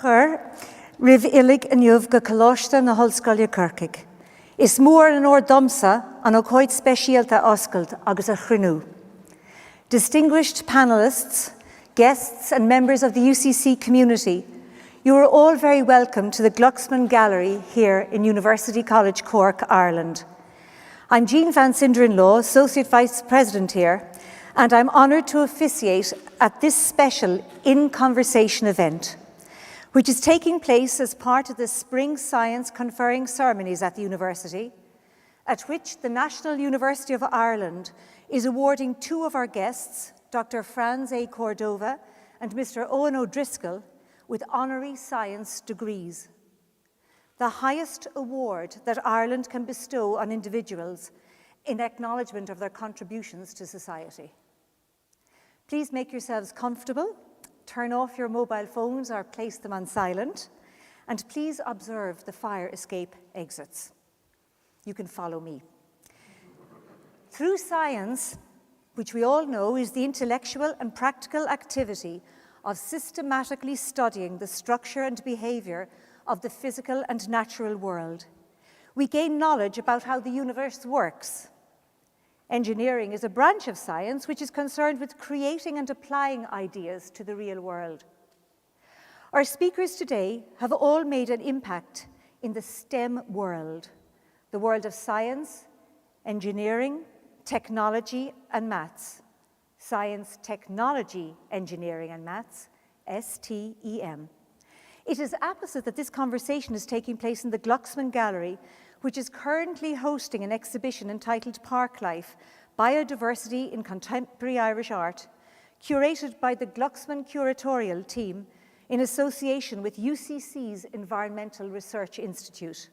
Chur, rih illig an jubh go colóiste na hOllscoile Corcaigh. Is mór an domsa an ócóid speisialta oscailt agus a chruinú. Distinguished panelists, guests and members of the UCC community, you are all very welcome to the Glucksman Gallery here in University College Cork, Ireland. I'm Jean Van Sinderen-Law, Associate Vice President here, and I'm honoured to officiate at this special In Conversation event, which is taking place as part of the Spring Science Conferring Ceremonies at the University, at which the National University of Ireland is awarding two of our guests, Dr. Franz A. Córdova and Mr. Owen O'Driscoll, with honorary science degrees, the highest award that Ireland can bestow on individuals in acknowledgement of their contributions to society. Please make yourselves comfortable, turn off your mobile phones or place them on silent, and please observe the fire escape exits. You can follow me. Through science, which we all know is the intellectual and practical activity of systematically studying the structure and behavior of the physical and natural world, we gain knowledge about how the universe works. Engineering is a branch of science which is concerned with creating and applying ideas to the real world. Our speakers today have all made an impact in the STEM world, the world of science, engineering, technology, and maths. Science, Technology, Engineering, and Maths, STEM. It is apposite that this conversation is taking place in the Glucksman Gallery, which is currently hosting an exhibition entitled Park Life, Biodiversity in Contemporary Irish Art, curated by the Glucksman Curatorial Team in association with UCC's Environmental Research Institute.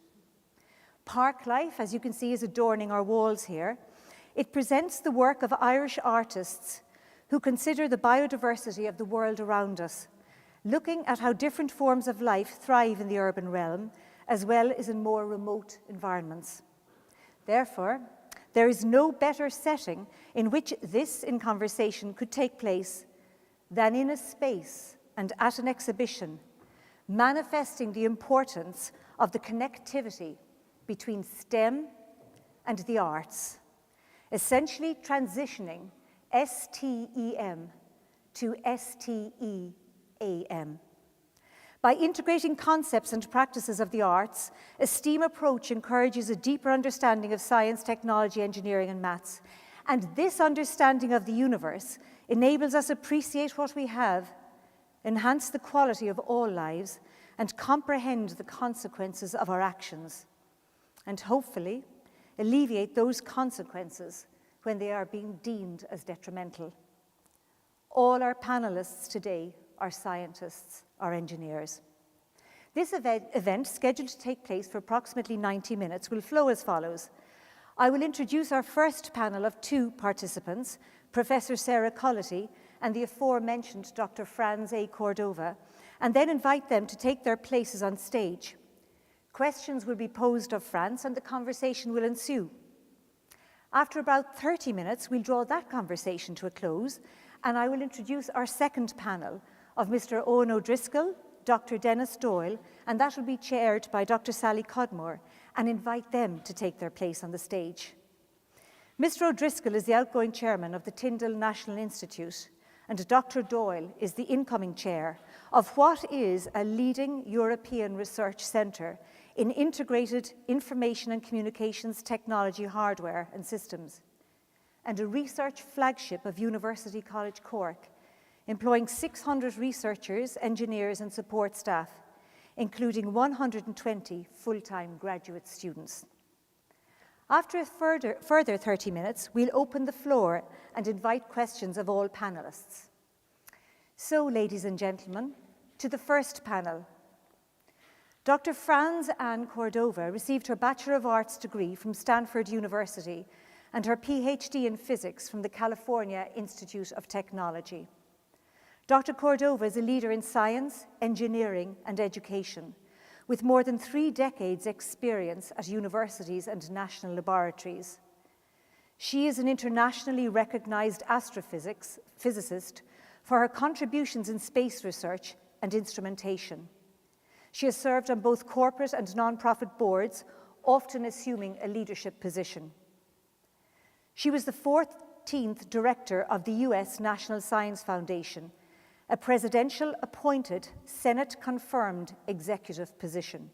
Park Life, as you can see, is adorning our walls here. It presents the work of Irish artists who consider the biodiversity of the world around us, looking at how different forms of life thrive in the urban realm, as well as in more remote environments. Therefore, there is no better setting in which this In Conversation could take place than in a space and at an exhibition, manifesting the importance of the connectivity between STEM and the arts, essentially transitioning STEM to STEAM. By integrating concepts and practices of the arts, a STEAM approach encourages a deeper understanding of science, technology, engineering, and maths. And this understanding of the universe enables us to appreciate what we have, enhance the quality of all lives, and comprehend the consequences of our actions, and hopefully alleviate those consequences when they are being deemed as detrimental. All our panelists today are scientists, are engineers. This event, scheduled to take place for approximately 90 minutes, will flow as follows. I will introduce our first panel of two participants, Professor Sarah Culloty and the aforementioned Dr. Franz A. Córdova, and then invite them to take their places on stage. Questions will be posed of Franz and the conversation will ensue. After about 30 minutes, we'll draw that conversation to a close, and I will introduce our second panel of Mr. Owen O'Driscoll, Dr. Dennis Doyle, and that will be chaired by Dr. Sally Cudmore, and invite them to take their place on the stage. Mr. O'Driscoll is the outgoing chairman of the Tyndall National Institute, and Dr. Doyle is the incoming chair of what is a leading European research centre in integrated information and communications technology hardware and systems, and a research flagship of University College Cork, employing 600 researchers, engineers, and support staff, including 120 full-time graduate students. After a further 30 minutes, we'll open the floor and invite questions of all panelists. So, ladies and gentlemen, to the first panel. Dr. Franz Ann Córdova received her Bachelor of Arts degree from Stanford University and her PhD in physics from the California Institute of Technology. Dr. Córdova is a leader in science, engineering, and education, with more than 3 decades' experience at universities and national laboratories. She is an internationally recognized astrophysicist for her contributions in space research and instrumentation. She has served on both corporate and non-profit boards, often assuming a leadership position. She was the 14th director of the US National Science Foundation, a presidential-appointed, Senate-confirmed executive position.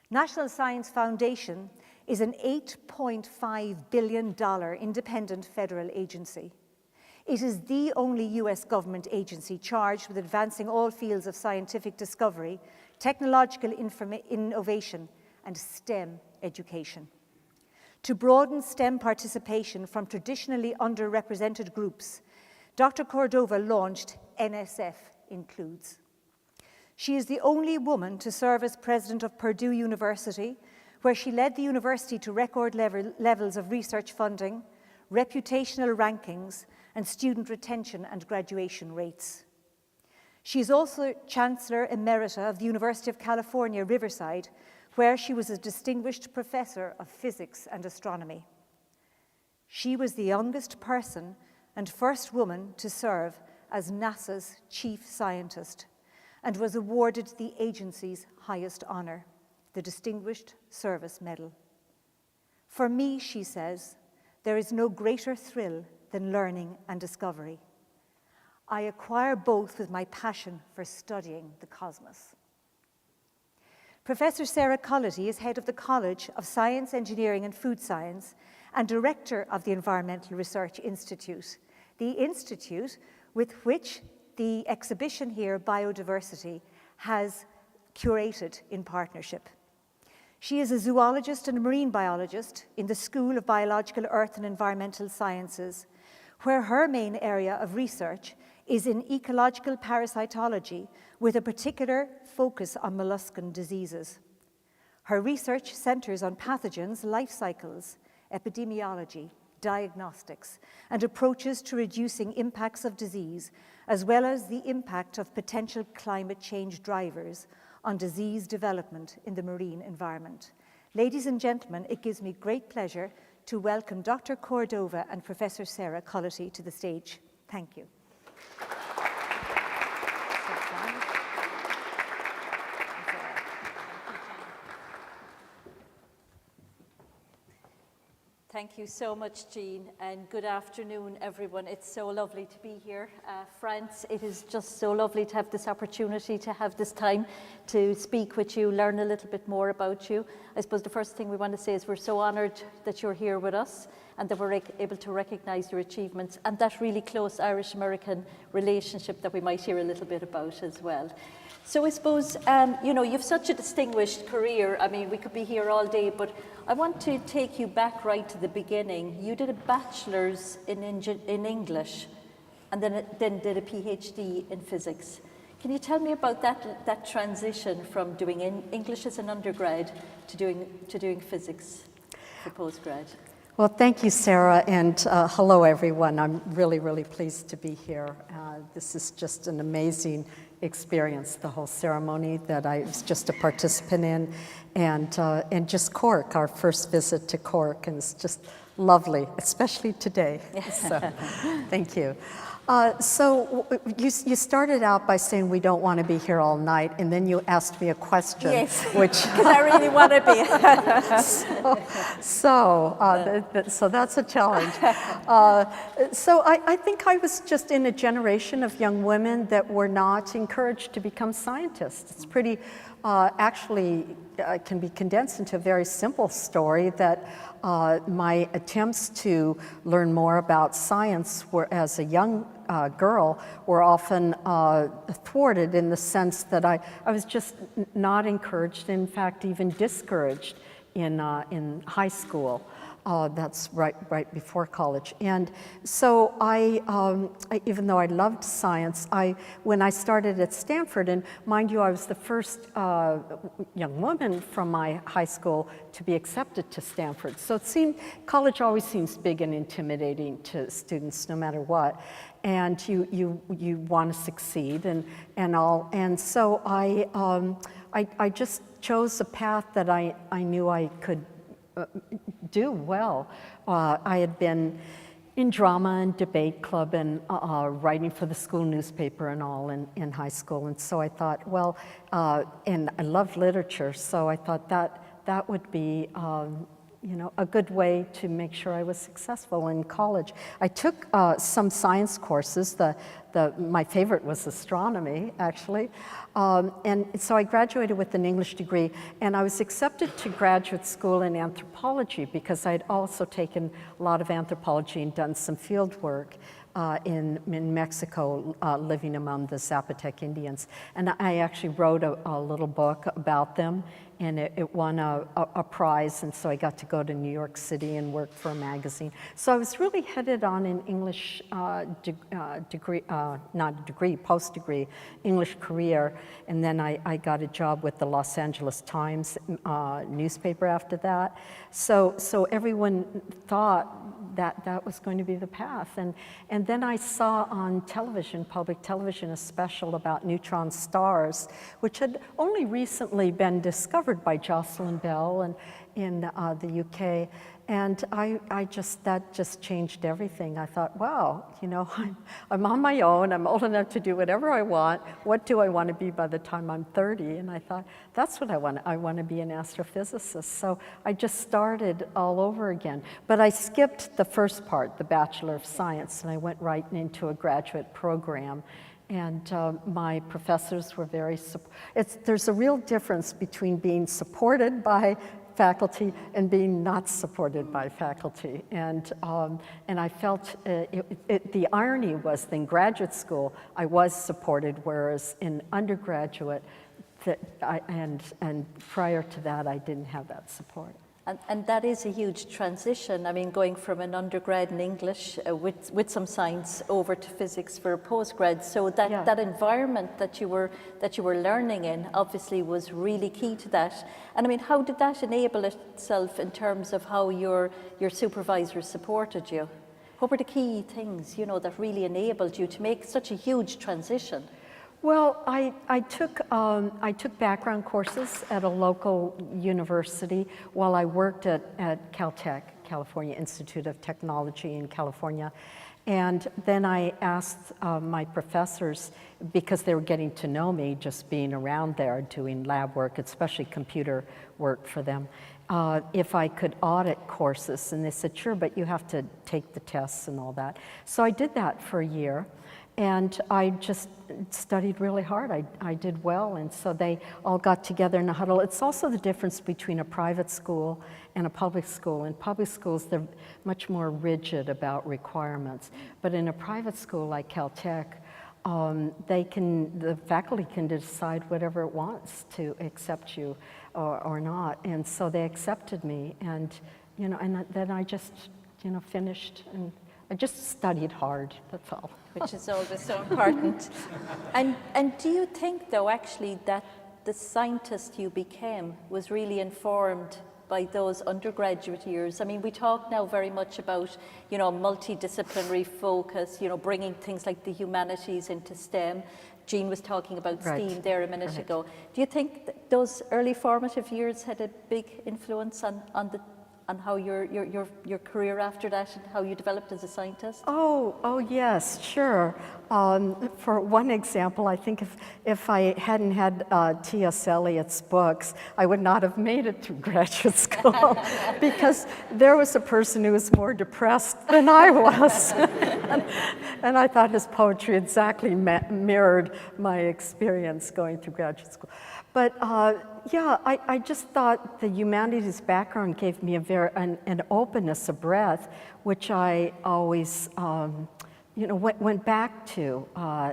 National Science Foundation is an $8.5 billion independent federal agency. It is the only US government agency charged with advancing all fields of scientific discovery, technological innovation, and STEM education. To broaden STEM participation from traditionally underrepresented groups, Dr. Córdova launched NSF Includes. She is the only woman to serve as president of Purdue University, where she led the university to record levels of research funding, reputational rankings, and student retention and graduation rates. She is also Chancellor Emerita of the University of California, Riverside, where she was a distinguished professor of physics and astronomy. She was the youngest person and first woman to serve as NASA's chief scientist and was awarded the agency's highest honor, the Distinguished Service Medal. For me, she says, there is no greater thrill than learning and discovery. I acquire both with my passion for studying the cosmos. Professor Sarah Culloty is head of the College of Science, Engineering and Food Science and director of the Environmental Research Institute, the institute with which the exhibition here, Biodiversity, has curated in partnership. She is a zoologist and a marine biologist in the School of Biological Earth and Environmental Sciences, where her main area of research is in ecological parasitology with a particular focus on molluscan diseases. Her research centers on pathogens, life cycles, epidemiology, diagnostics, and approaches to reducing impacts of disease, as well as the impact of potential climate change drivers on disease development in the marine environment. Ladies and gentlemen, it gives me great pleasure to welcome Dr. Córdova and Professor Sarah Culloty to the stage. Thank you. Thank you so much, Jean, and good afternoon, everyone. It's so lovely to be here. France, it is just so lovely to have this opportunity, to have this time to speak with you, learn a little bit more about you. I suppose the first thing we want to say is we're so honoured that you're here with us and that we're able to recognise your achievements and that really close Irish-American relationship that we might hear a little bit about as well. So I suppose, you know, you've such a distinguished career. I mean, we could be here all day, but I want to take you back right to the beginning. You did a bachelor's in English and then did a PhD in physics. Can you tell me about that transition from doing English as an undergrad to doing physics for postgrad? Well, thank you, Sarah, and hello, everyone. I'm really, really pleased to be here. This is just an amazing experience, the whole ceremony that I was just a participant in, and just Cork, our first visit to Cork, and it's just lovely, especially today. So, thank you. So you started out by saying we don't want to be here all night, and then you asked me a question. Yes, which because I really want to be. So that's a challenge. So I think I was just in a generation of young women that were not encouraged to become scientists. It's pretty, actually, can be condensed into a very simple story that my attempts to learn more about science were, as a young girl, were often thwarted in the sense that I was just not encouraged, in fact, even discouraged in high school. That's right before college. And so I even though I loved science, when I started at Stanford, and mind you, I was the first young woman from my high school to be accepted to Stanford. So it seemed, college always seems big and intimidating to students no matter what. And you want to succeed and all. And so I just chose a path that I knew I could do well. I had been in drama and debate club and writing for the school newspaper and all in high school. And so I thought, well, and I love literature, so I thought that would be a good way to make sure I was successful in college. I took some science courses. My favorite was astronomy, actually. And so I graduated with an English degree, and I was accepted to graduate school in anthropology because I'd also taken a lot of anthropology and done some field work in Mexico, living among the Zapotec Indians. And I actually wrote a little book about them, and it won a prize, and so I got to go to New York City and work for a magazine. So I was really headed on an English post-degree English career, and then I got a job with the Los Angeles Times newspaper after that. So everyone thought that was going to be the path. And then I saw on television, public television, a special about neutron stars, which had only recently been discovered by Jocelyn Bell in the UK. And that just changed everything. I thought, wow, I'm on my own. I'm old enough to do whatever I want. What do I want to be by the time I'm 30? And I thought, that's what I want. I want to be an astrophysicist. So I just started all over again. But I skipped the first part, the Bachelor of Science, and I went right into a graduate program. And my professors were very there's a real difference between being supported by faculty and being not supported by faculty. And I felt the irony was that in graduate school I was supported, whereas in undergraduate and prior to that I didn't have that support. And that is a huge transition. I mean, going from an undergrad in English with some science over to physics for a postgrad. So that environment that you were learning in obviously was really key to that. And I mean, how did that enable itself in terms of how your supervisors supported you? What were the key things, that really enabled you to make such a huge transition? Well, I took background courses at a local university while I worked at Caltech, California Institute of Technology in California. And then I asked my professors, because they were getting to know me just being around there doing lab work, especially computer work for them, if I could audit courses. And they said, sure, but you have to take the tests and all that. So I did that for a year. And I just studied really hard. I did well, and so they all got together in a huddle. It's also the difference between a private school and a public school. In public schools, they're much more rigid about requirements. But in a private school like Caltech, the faculty can decide whatever it wants to accept you or not. And so they accepted me, and and then I just finished, and I just studied hard. That's all. Which is always so important. And do you think, though, actually, that the scientist you became was really informed by those undergraduate years? I mean, we talk now very much about, multidisciplinary focus, bringing things like the humanities into STEM. Jean was talking about STEAM there a minute ago. Do you think that those early formative years had a big influence on how your career after that and how you developed as a scientist? Oh yes, sure. For one example, I think if I hadn't had T.S. Eliot's books, I would not have made it through graduate school because there was a person who was more depressed than I was. And I thought his poetry exactly mirrored my experience going through graduate school. But I just thought the humanities background gave me an openness, a breadth, which I always went back to.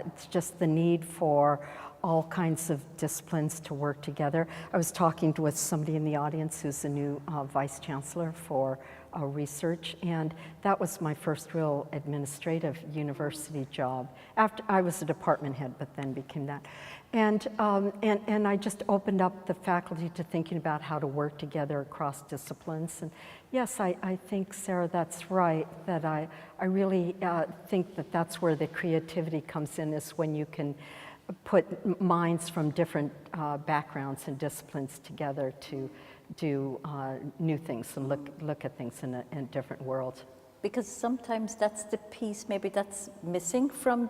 It's just the need for all kinds of disciplines to work together. I was talking with somebody in the audience who's a new vice chancellor for research, and that was my first real administrative university job. After I was a department head, but then became that. And I just opened up the faculty to thinking about how to work together across disciplines. And yes, I think, Sarah, that's right, that I really think that that's where the creativity comes in, is when you can put minds from different backgrounds and disciplines together to do new things and look at things in a different world. Because sometimes that's the piece maybe that's missing from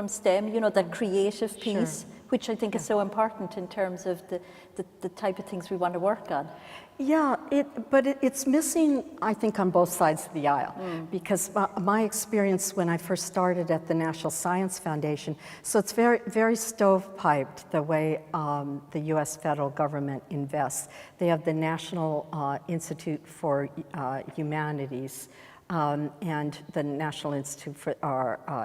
STEM, you know, that creative piece, which I think is so important in terms of the type of things we want to work on. Yeah, it's missing, I think, on both sides of the aisle, because my experience when I first started at the National Science Foundation, so it's very, very stovepiped the way the U.S. federal government invests. They have the National Institute for Humanities, and the National Institute for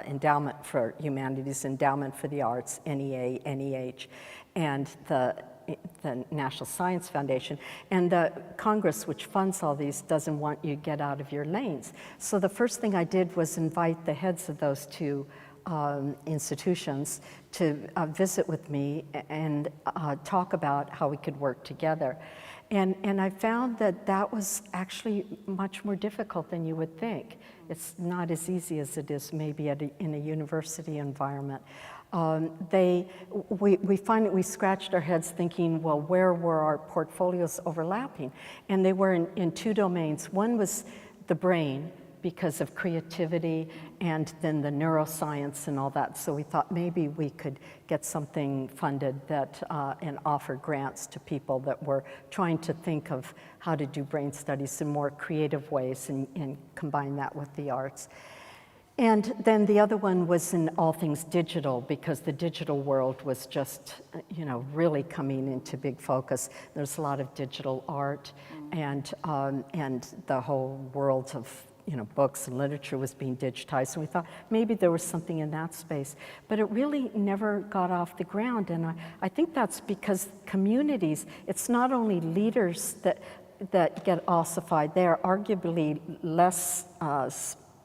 Endowment for Humanities, Endowment for the Arts, NEA, NEH, and the National Science Foundation. And the Congress, which funds all these, doesn't want you to get out of your lanes. So the first thing I did was invite the heads of those two institutions to visit with me and talk about how we could work together. And I found that that was actually much more difficult than you would think. It's not as easy as it is maybe in a university environment. We scratched our heads thinking, well, where were our portfolios overlapping? And they were in two domains. One was the brain, because of creativity, and then the neuroscience and all that. So we thought maybe we could get something funded that and offer grants to people that were trying to think of how to do brain studies in more creative ways and combine that with the arts. And then the other one was in all things digital, because the digital world was just, you know, really coming into big focus. There's a lot of digital art, and the whole world of, you know, books and literature was being digitized. So we thought maybe there was something in that space, but it really never got off the ground. And I think that's because communities, it's not only leaders that get ossified, they are arguably less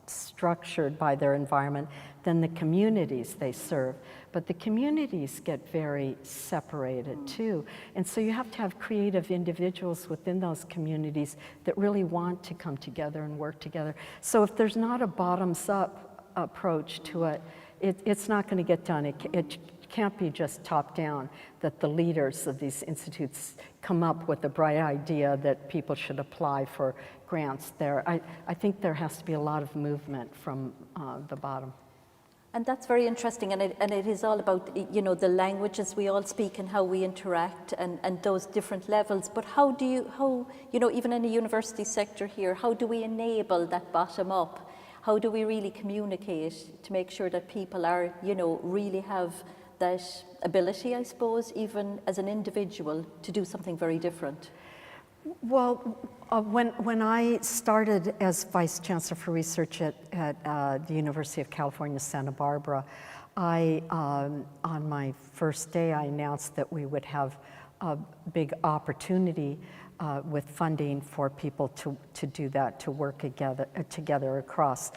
structured by their environment than the communities they serve. But the communities get very separated too. And so you have to have creative individuals within those communities that really want to come together and work together. So if there's not a bottoms-up approach to it, it's not going to get done. It can't be just top-down, that the leaders of these institutes come up with a bright idea that people should apply for grants there. I think there has to be a lot of movement from the bottom. And that's very interesting, and it is all about, you know, the languages we all speak and how we interact and those different levels. But how, you know, even in the university sector here, how do we enable that bottom up? How do we really communicate to make sure that people are, you know, really have that ability, I suppose, even as an individual, to do something very different? Well, when I started as Vice Chancellor for Research at the University of California, Santa Barbara, on my first day, I announced that we would have a big opportunity with funding for people to do that, to work together across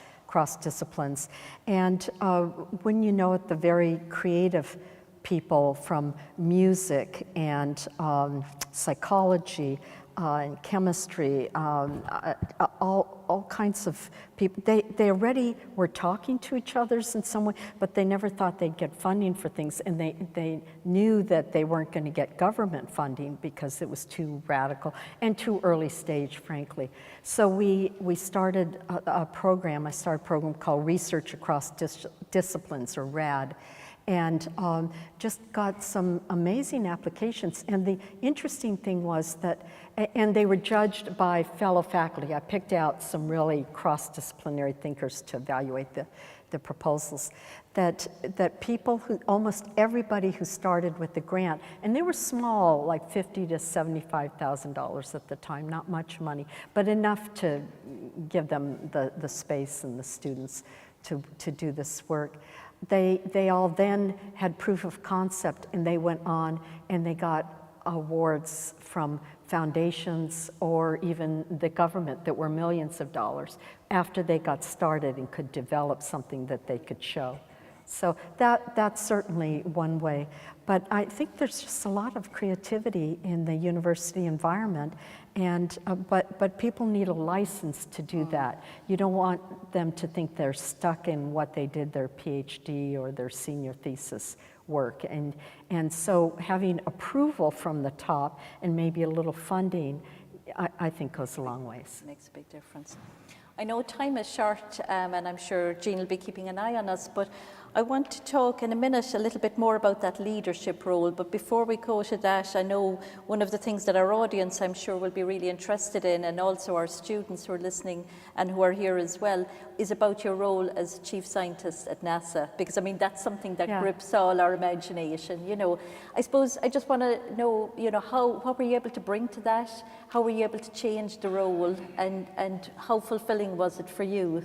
disciplines. And when you know it, the very creative people from music and psychology, and chemistry, all kinds of people. They already were talking to each other in some way, but they never thought they'd get funding for things, and they knew that they weren't going to get government funding because it was too radical and too early stage, frankly. So we started a program. I started a program called Research Across Disciplines, or RAD, and just got some amazing applications. And the interesting thing was that, and they were judged by fellow faculty. I picked out some really cross-disciplinary thinkers to evaluate the proposals, that people almost everybody who started with the grant, and they were small, like $50,000 to $75,000 at the time, not much money, but enough to give them the space and the students to do this work. They all then had proof of concept, and they went on and they got awards from foundations or even the government that were millions of dollars after they got started and could develop something that they could show. So that's certainly one way. But I think there's just a lot of creativity in the university environment, and but people need a license to do that. You don't want them to think they're stuck in what they did their PhD or their senior thesis work. And so having approval from the top and maybe a little funding, I think goes a long ways. Makes a big difference. I know time is short, and I'm sure Jean will be keeping an eye on us, but I want to talk in a minute a little bit more about that leadership role. But before we go to that, I know one of the things that our audience, I'm sure, will be really interested in, and also our students who are listening and who are here as well, is about your role as chief scientist at NASA. Because, I mean, that's something that grips all our imagination. You know, I suppose I just want to know, you know, what were you able to bring to that? How were you able to change the role, and how fulfilling was it for you?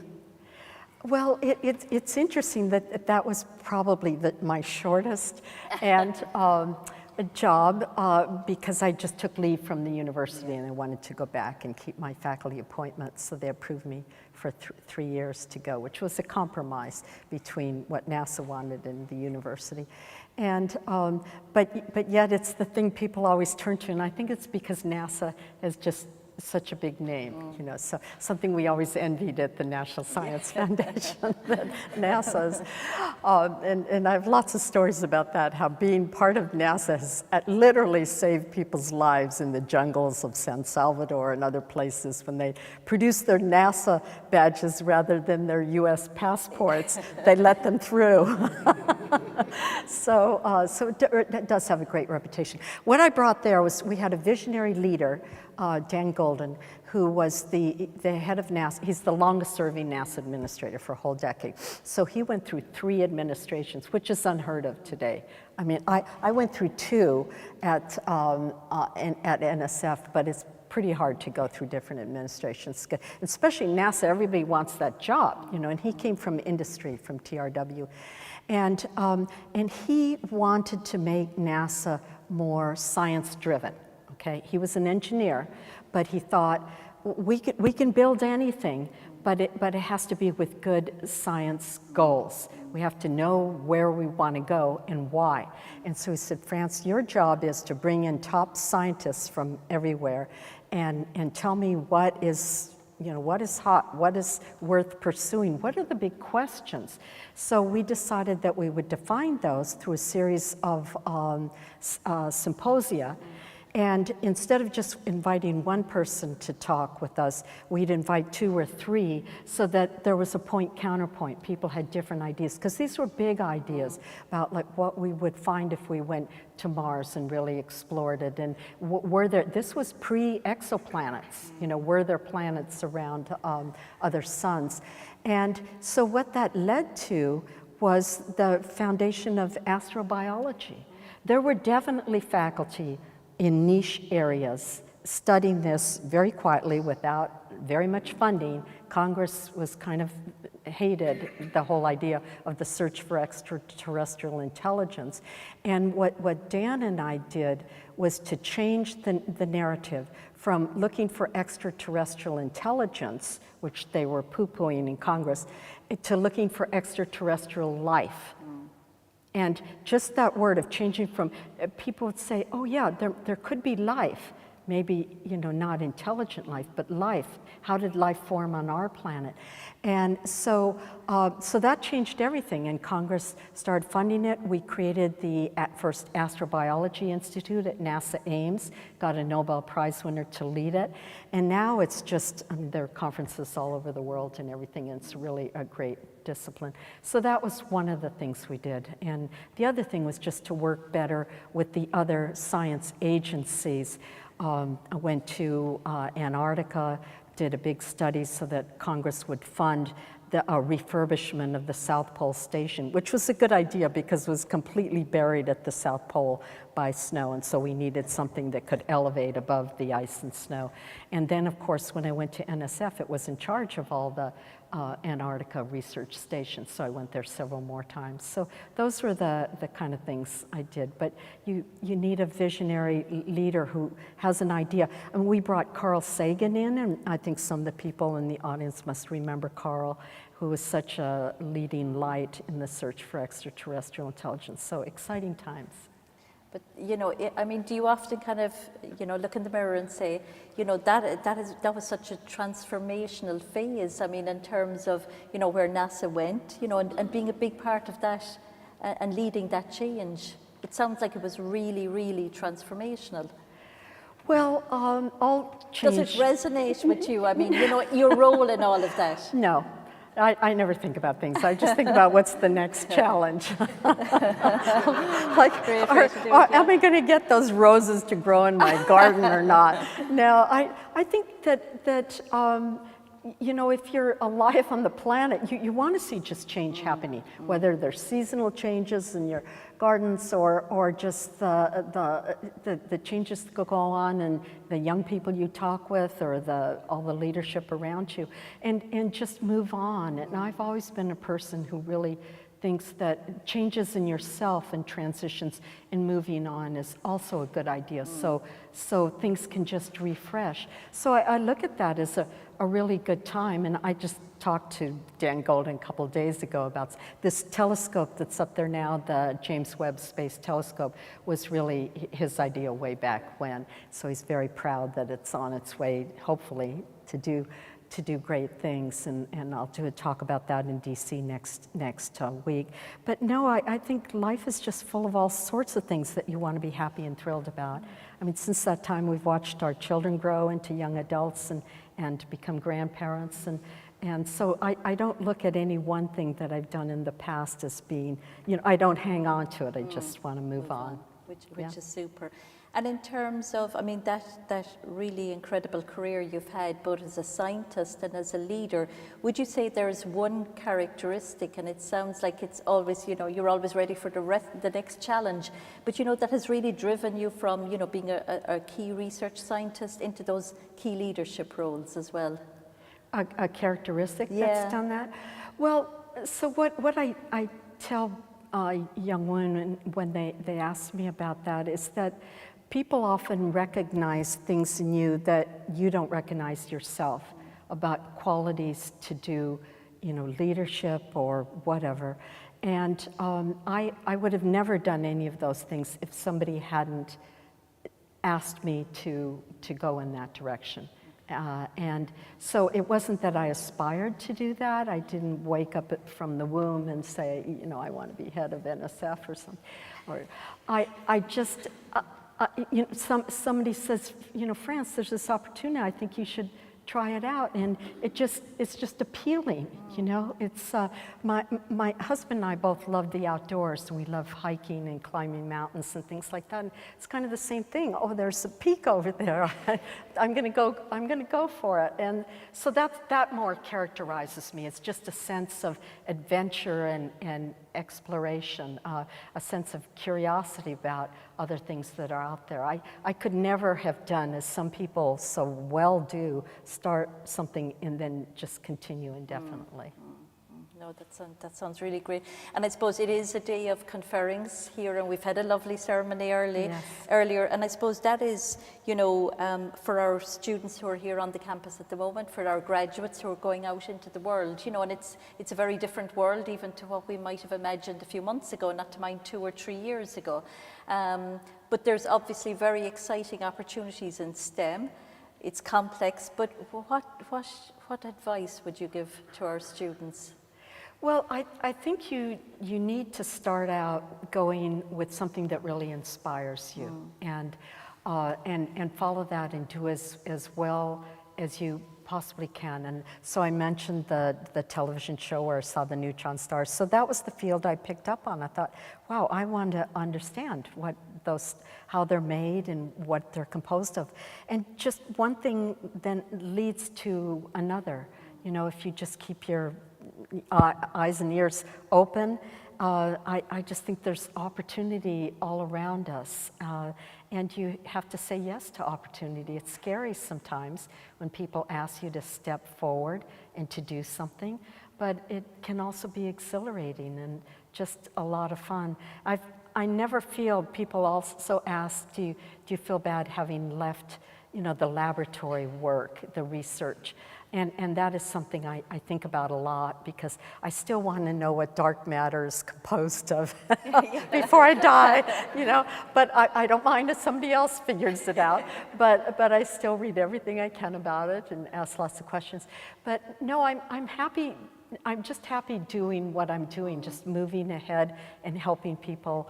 Well, it's interesting that that was probably my shortest and job because I just took leave from the university and I wanted to go back and keep my faculty appointments, so they approved me for 3 years to go, which was a compromise between what NASA wanted and the university. And but yet it's the thing people always turn to, and I think it's because NASA is just such a big name, you know, so something we always envied at the National Science Foundation, that NASA's, and I have lots of stories about that, how being part of NASA has literally saved people's lives in the jungles of San Salvador and other places when they produce their NASA badges rather than their US passports, they let them through. So it does have a great reputation. What I brought there was, we had a visionary leader, Dan Golden, who was the head of NASA. He's the longest serving NASA administrator for a whole decade. So he went through 3 administrations, which is unheard of today. I mean, I went through 2 at NSF, but it's pretty hard to go through different administrations. Especially NASA, everybody wants that job, you know, and he came from industry, from TRW. And he wanted to make NASA more science-driven. Okay, he was an engineer, but he thought we can build anything, but it has to be with good science goals. We have to know where we want to go and why. And so he said, France, your job is to bring in top scientists from everywhere and tell me what is, you know, what is hot, what is worth pursuing, what are the big questions? So we decided that we would define those through a series of symposia. And instead of just inviting one person to talk with us, we'd invite 2 or 3 so that there was a point-counterpoint. People had different ideas, because these were big ideas about like what we would find if we went to Mars and really explored it. And were there, this was pre-exoplanets, you know, were there planets around other suns? And so what that led to was the foundation of astrobiology. There were definitely faculty in niche areas studying this very quietly without very much funding. Congress was kind of hated the whole idea of the search for extraterrestrial intelligence. And what Dan and I did was to change the narrative from looking for extraterrestrial intelligence, which they were poo-pooing in Congress, to looking for extraterrestrial life. And just that word of changing from, people would say, oh yeah, there could be life. Maybe, you know, not intelligent life, but life. How did life form on our planet? And so that changed everything, and Congress started funding it. We created the first Astrobiology Institute at NASA Ames, got a Nobel Prize winner to lead it. And now it's just, I mean, there are conferences all over the world and everything, and it's really a great discipline. So that was one of the things we did. And the other thing was just to work better with the other science agencies. I went to Antarctica, did a big study so that Congress would fund the refurbishment of the South Pole Station, which was a good idea because it was completely buried at the South Pole by snow, and so we needed something that could elevate above the ice and snow. And then, of course, when I went to NSF, it was in charge of all the Antarctica research stations, so I went there several more times. So those were the kind of things I did. But you need a visionary leader who has an idea. And we brought Carl Sagan in, and I think some of the people in the audience must remember Carl, who was such a leading light in the search for extraterrestrial intelligence. So exciting times. But, you know, I mean, do you often kind of, you know, look in the mirror and say, you know, that was such a transformational phase, I mean, in terms of, you know, where NASA went, you know, and being a big part of that and leading that change. It sounds like it was really, really transformational. Well, I'll change. Does it resonate with you? I mean, you know, your role in all of that. No, I never think about things. I just think about what's the next challenge. Like, am I going to get those roses to grow in my garden or not? No, I think that you know, if you're alive on the planet, you want to see just change happening, whether there's seasonal changes in your gardens or just the changes that go on and the young people you talk with or all the leadership around you, and just move on. And I've always been a person who really thinks that changes in yourself and transitions and moving on is also a good idea. So things can just refresh. So I look at that as a really good time. And I just talked to Dan Golden a couple of days ago about this telescope that's up there now, the James Webb Space Telescope, was really his idea way back when. So he's very proud that it's on its way, hopefully, to do great things, and I'll do a talk about that in DC next week. But no, I think life is just full of all sorts of things that you want to be happy and thrilled about. I mean, since that time, we've watched our children grow into young adults and become grandparents, and so I don't look at any one thing that I've done in the past as being, you know, I don't hang on to it. I just want to move on. Which is super. And in terms of, I mean, that really incredible career you've had, both as a scientist and as a leader, would you say there's one characteristic, and it sounds like it's always, you know, you're always ready for the next challenge, but you know, that has really driven you from, you know, being a key research scientist into those key leadership roles as well? A characteristic that's done that? Well, so what I tell young women when they ask me about that is that people often recognize things in you that you don't recognize yourself, about qualities to do, you know, leadership or whatever. And I would have never done any of those things if somebody hadn't asked me to go in that direction. And so it wasn't that I aspired to do that. I didn't wake up from the womb and say, you know, I want to be head of NSF or something. Or I just, you know, somebody says, you know, France, there's this opportunity. I think you should try it out, and it's just appealing, you know. It's my husband and I both love the outdoors. We love hiking and climbing mountains and things like that. And it's kind of the same thing. Oh, there's a peak over there. I'm gonna go for it. And so that more characterizes me. It's just a sense of adventure and exploration, a sense of curiosity about other things that are out there. I could never have done, as some people so well do, start something and then just continue indefinitely. No, that sounds really great. And I suppose it is a day of conferrings here, and we've had a lovely ceremony earlier. And I suppose that is, you know, for our students who are here on the campus at the moment, for our graduates who are going out into the world, you know, and it's a very different world even to what we might have imagined a few months ago, not to mind 2 or 3 years ago. But there's obviously very exciting opportunities in STEM. It's complex, but what advice would you give to our students? Well, I think you need to start out going with something that really inspires you, and follow that and do as well as you possibly can. And so I mentioned the television show where I saw the neutron stars. So that was the field I picked up on. I thought, wow, I want to understand how they're made and what they're composed of. And just one thing then leads to another. You know, if you just keep your eyes and ears open, I just think there's opportunity all around us, and you have to say yes to opportunity. It's scary sometimes when people ask you to step forward and to do something, but it can also be exhilarating and just a lot of fun. I never feel people also ask, do you feel bad having left, you know, the laboratory work, the research? And that is something I think about a lot, because I still want to know what dark matter is composed of before I die, you know. But I don't mind if somebody else figures it out. But I still read everything I can about it and ask lots of questions. But no, I'm happy I'm just happy doing what I'm doing, just moving ahead and helping people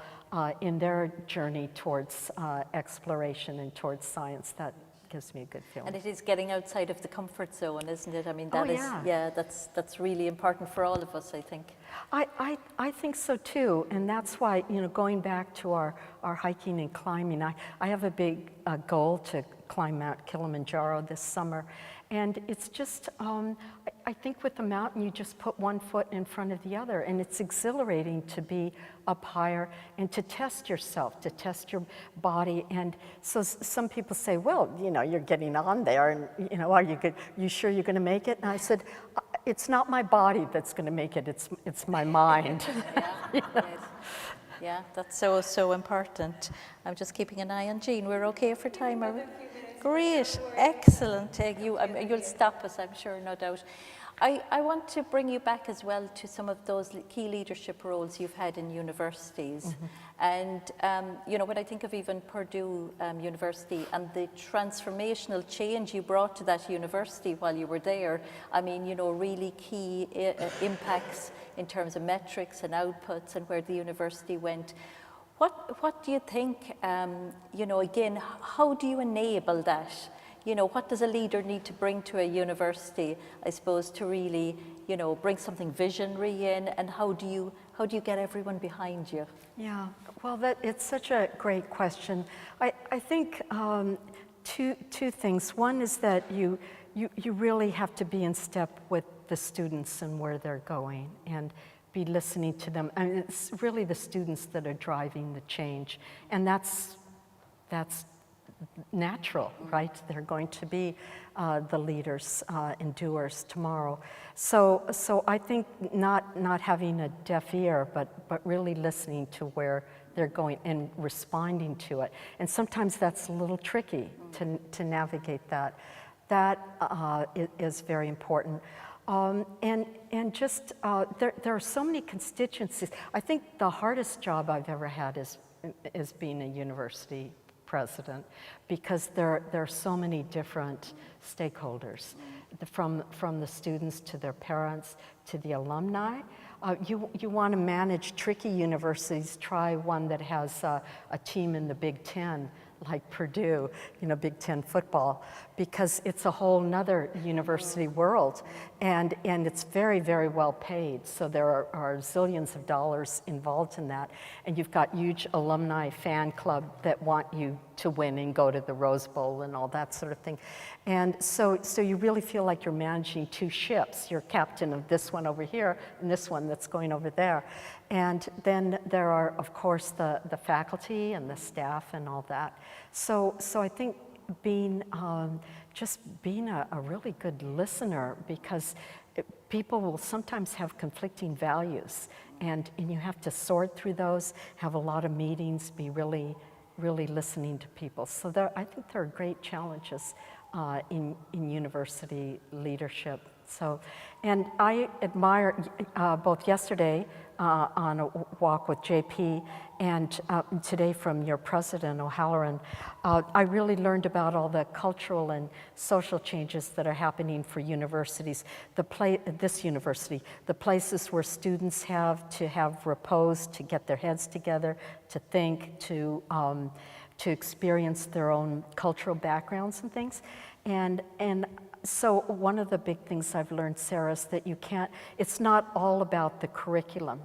in their journey towards exploration and towards science. That gives me a good feeling. And it is getting outside of the comfort zone, isn't it? I mean, that's really important for all of us, I think. I think so too, and that's why, going back to our hiking and climbing, I have a big goal to climb Mount Kilimanjaro this summer, and it's just, I think with the mountain you just put one foot in front of the other, and it's exhilarating to be up higher and to test yourself, to test your body. And so some people say, well, you're getting on there, and are you good? You sure you're going to make it? And I said, it's not my body that's going to make it, it's my mind. Yeah, that's so important. I'm just keeping an eye on Jean. We're okay for time, are we? Great, excellent. You'll stop us, I'm sure, no doubt. I want to bring you back as well to some of those key leadership roles you've had in universities. And, when I think of even Purdue University and the transformational change you brought to that university while you were there, I mean, really key impacts in terms of metrics and outputs and where the university went. What do you think, again, how do you enable that? What does a leader need to bring to a university, I suppose, to really, bring something visionary in, and how do you get everyone behind you? Yeah, well, it's such a great question. I think two things. One is that you really have to be in step with the students and where they're going, and be listening to them. I mean, it's really the students that are driving the change, and that's natural, right? They're going to be the leaders and doers tomorrow. So I think not having a deaf ear, but really listening to where they're going and responding to it. And sometimes that's a little tricky to navigate that. That is very important. And just, there are so many constituencies. I think the hardest job I've ever had is being a university president, because there are so many different stakeholders, from the students to their parents to the alumni. You want to manage tricky universities. Try one that has a team in the Big Ten, like Purdue, Big Ten football, because it's a whole nother university world, and it's very, very well paid. So there are zillions of dollars involved in that, and you've got huge alumni fan club that want you to win and go to the Rose Bowl and all that sort of thing. And so you really feel like you're managing two ships. You're captain of this one over here and this one that's going over there. And then there are, of course, the faculty and the staff and all that. So I think just being a really good listener, because people will sometimes have conflicting values, and you have to sort through those, have a lot of meetings, be really listening to people. So I think there are great challenges in university leadership. So, and I admire both yesterday on a walk with JP and today from your president, O'Halloran, I really learned about all the cultural and social changes that are happening for universities. This university, the places where students have to have repose, to get their heads together, to think, to experience their own cultural backgrounds and things. And so one of the big things I've learned, Sarah, is that it's not all about the curriculum.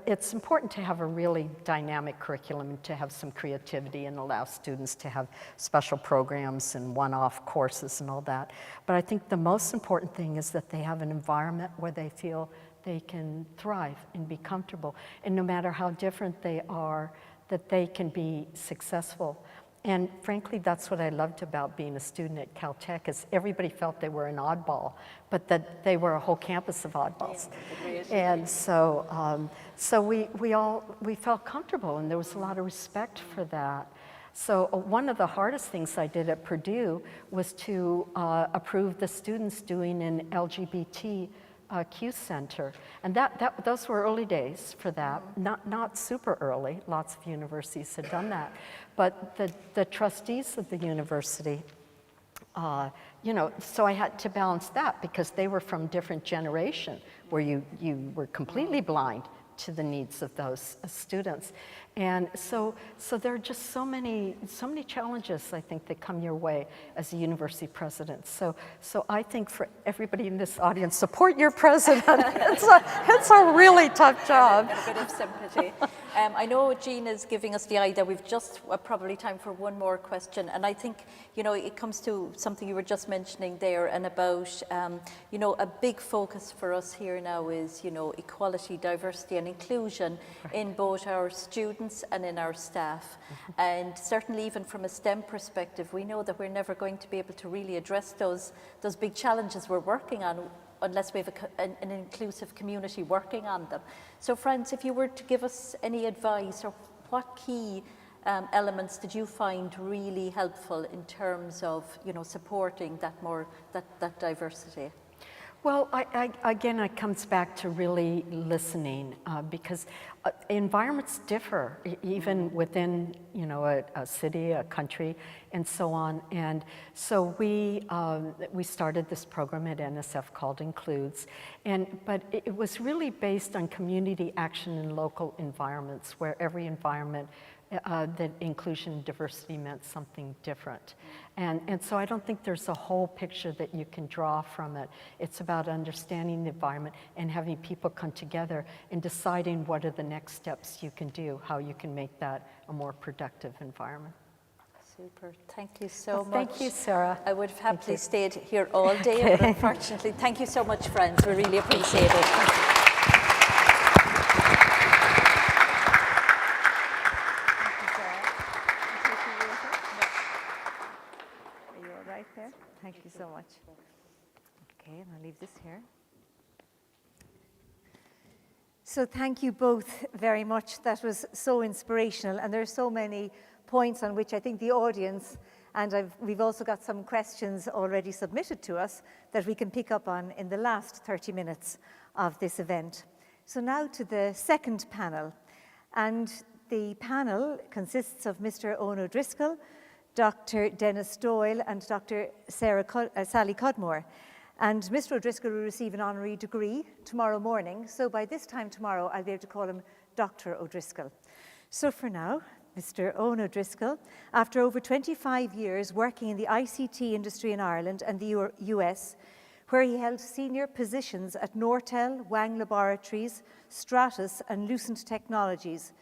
It's important to have a really dynamic curriculum and to have some creativity and allow students to have special programs and one-off courses and all that. But I think the most important thing is that they have an environment where they feel they can thrive and be comfortable. And no matter how different they are, that they can be successful. And frankly, that's what I loved about being a student at Caltech, is everybody felt they were an oddball, but that they were a whole campus of oddballs. Yeah, and so we felt comfortable, and there was a lot of respect for that. So one of the hardest things I did at Purdue was to approve the students doing an LGBT Q Center, and those were early days for that. Not super early. Lots of universities had done that, but the trustees of the university you know, so I had to balance that because they were from different generation where you were completely blind to the needs of those students. And so there are just so many challenges, I think, that come your way as a university president. So I think for everybody in this audience, support your president. It's a really tough job. A bit of sympathy. I know Jean is giving us the idea. We've just probably time for one more question. And I think, you know, it comes to something you were just mentioning there and about, you know, a big focus for us here now is, you know, equality, diversity and inclusion in both our students and in our staff. And certainly even from a STEM perspective, we know that we're never going to be able to really address those big challenges we're working on unless we have an inclusive community working on them. So Franz, if you were to give us any advice, or what key elements did you find really helpful in terms of, you know, supporting that diversity? Well, again, it comes back to really listening because environments differ, even within, you know, a city, a country, and so on. And so we started this program at NSF called Includes, but it was really based on community action in local environments, where every environment that inclusion and diversity meant something different. And so I don't think there's a whole picture that you can draw from it. It's about understanding the environment and having people come together and deciding what are the next steps you can do, how you can make that a more productive environment. Super. Thank you so much. Thank you, Sarah. I would have happily stayed here all day, but unfortunately, thank you so much, friends. We really appreciate it. Thank you so much. Okay, and I'll leave this here. So thank you both very much. That was so inspirational, and there are so many points on which I think the audience, and we've also got some questions already submitted to us that we can pick up on in the last 30 minutes of this event. So now to the second panel, and the panel consists of Mr. Owen O'Driscoll, Dr. Dennis Doyle and Dr. Sally Cudmore. And Mr. O'Driscoll will receive an honorary degree tomorrow morning, so by this time tomorrow I'll be able to call him Dr. O'Driscoll. So for now, Mr. Owen O'Driscoll, after over 25 years working in the ICT industry in Ireland and the US, where he held senior positions at Nortel, Wang Laboratories, Stratus and Lucent Technologies,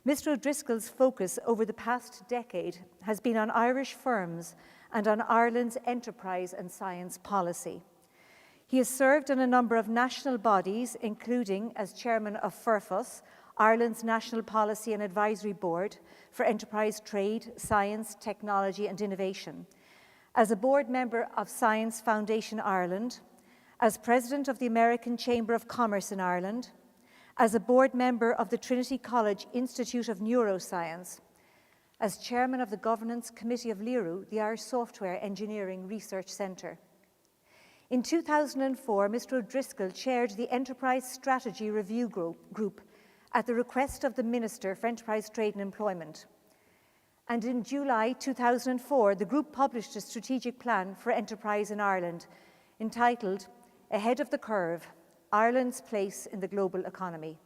Mr. O'Driscoll's focus over the past decade has been on Irish firms and on Ireland's enterprise and science policy. He has served on a number of national bodies, including as chairman of FIRFUS, Ireland's National Policy and Advisory Board for Enterprise Trade, Science, Technology and Innovation, as a board member of Science Foundation Ireland, as president of the American Chamber of Commerce in Ireland, as a board member of the Trinity College Institute of Neuroscience, as chairman of the Governance Committee of LIRU, the Irish Software Engineering Research Centre. In 2004, Mr. O'Driscoll chaired the Enterprise Strategy Review Group at the request of the Minister for Enterprise, Trade and Employment. And in July 2004, the group published a strategic plan for enterprise in Ireland entitled Ahead of the Curve, Ireland's Place in the Global Economy.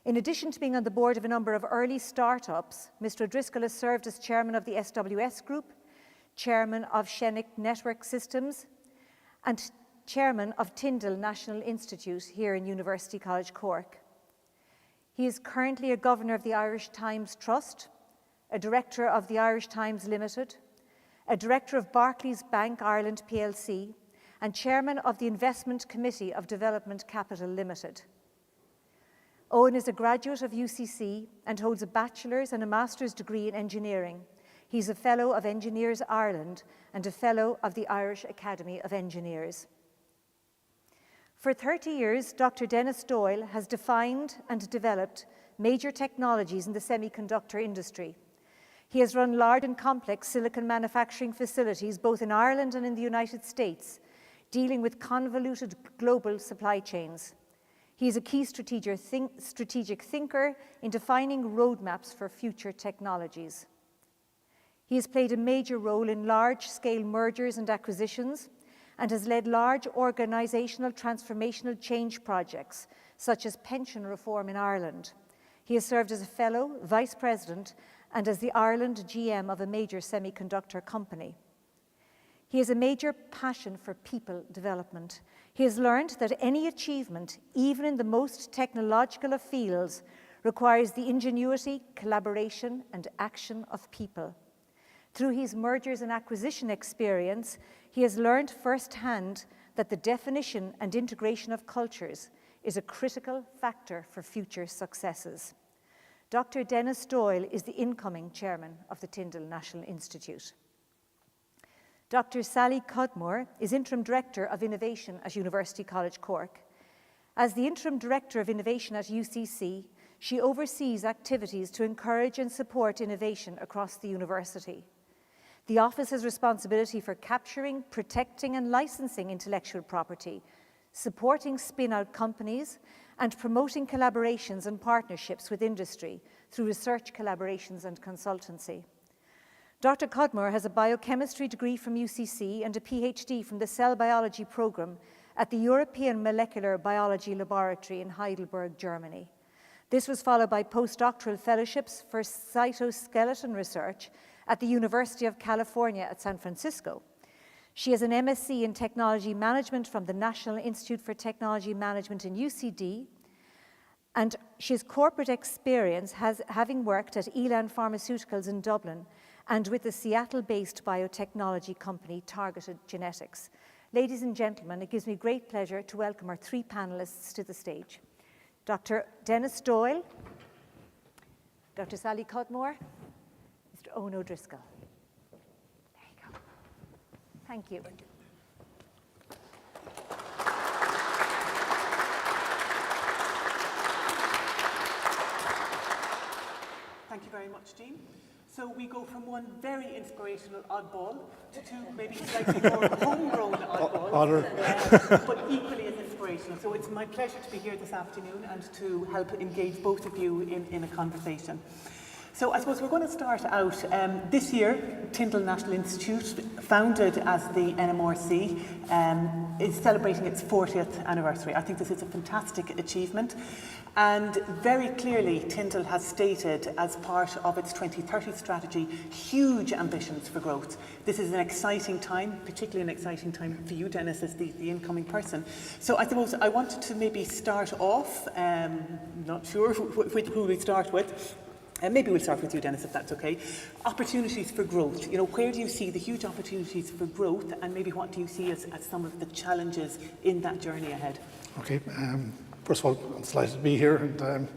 In addition to being on the board of a number of early startups, Mr. O'Driscoll has served as chairman of the SWS Group, chairman of Shennick Network Systems, and chairman of Tyndall National Institute here in University College Cork. He is currently a governor of the Irish Times Trust, a director of the Irish Times Limited, a director of Barclays Bank Ireland plc, and chairman of the Investment Committee of Development Capital Limited. Owen is a graduate of UCC and holds a bachelor's and a master's degree in engineering. He's a fellow of Engineers Ireland and a fellow of the Irish Academy of Engineers. For 30 years, Dr. Dennis Doyle has defined and developed major technologies in the semiconductor industry. He has run large and complex silicon manufacturing facilities both in Ireland and in the United States, dealing with convoluted global supply chains. He is a key strategic thinker in defining roadmaps for future technologies. He has played a major role in large-scale mergers and acquisitions and has led large organisational transformational change projects, such as pension reform in Ireland. He has served as a fellow, vice president, and as the Ireland GM of a major semiconductor company. He has a major passion for people development. He has learned that any achievement, even in the most technological of fields, requires the ingenuity, collaboration, and action of people. Through his mergers and acquisition experience, he has learned firsthand that the definition and integration of cultures is a critical factor for future successes. Dr. Dennis Doyle is the incoming chairman of the Tyndall National Institute. Dr. Sally Cudmore is Interim Director of Innovation at University College Cork. As the Interim Director of Innovation at UCC, she oversees activities to encourage and support innovation across the university. The office has responsibility for capturing, protecting and licensing intellectual property, supporting spin-out companies, and promoting collaborations and partnerships with industry through research collaborations and consultancy. Dr. Cudmore has a biochemistry degree from UCC and a PhD from the cell biology program at the European Molecular Biology Laboratory in Heidelberg, Germany. This was followed by postdoctoral fellowships for cytoskeleton research at the University of California at San Francisco. She has an MSc in Technology Management from the National Institute for Technology Management in UCD, and she has corporate experience having worked at Elan Pharmaceuticals in Dublin and with the Seattle-based biotechnology company Targeted Genetics. Ladies and gentlemen, it gives me great pleasure to welcome our three panelists to the stage. Dr. Dennis Doyle, Dr. Sally Cudmore, Mr. Owen O'Driscoll. There you go. Thank you. Thank you. Thank you very much, Jean. So we go from one very inspirational oddball to two maybe slightly more homegrown oddballs, but equally as inspirational. So it's my pleasure to be here this afternoon and to help engage both of you in a conversation. So I suppose we're going to start out, this year, Tyndall National Institute, founded as the NMRC, is celebrating its 40th anniversary. I think this is a fantastic achievement. And very clearly, Tyndall has stated as part of its 2030 strategy, huge ambitions for growth. This is an exciting time, particularly an exciting time for you, Dennis, as the incoming person. So I suppose I wanted to maybe start off, not sure who we start with. Maybe we'll start with you, Dennis, if that's okay. Opportunities for growth. You know, where do you see the huge opportunities for growth, and maybe what do you see as some of the challenges in that journey ahead? Okay. First of all, I'm delighted to be here and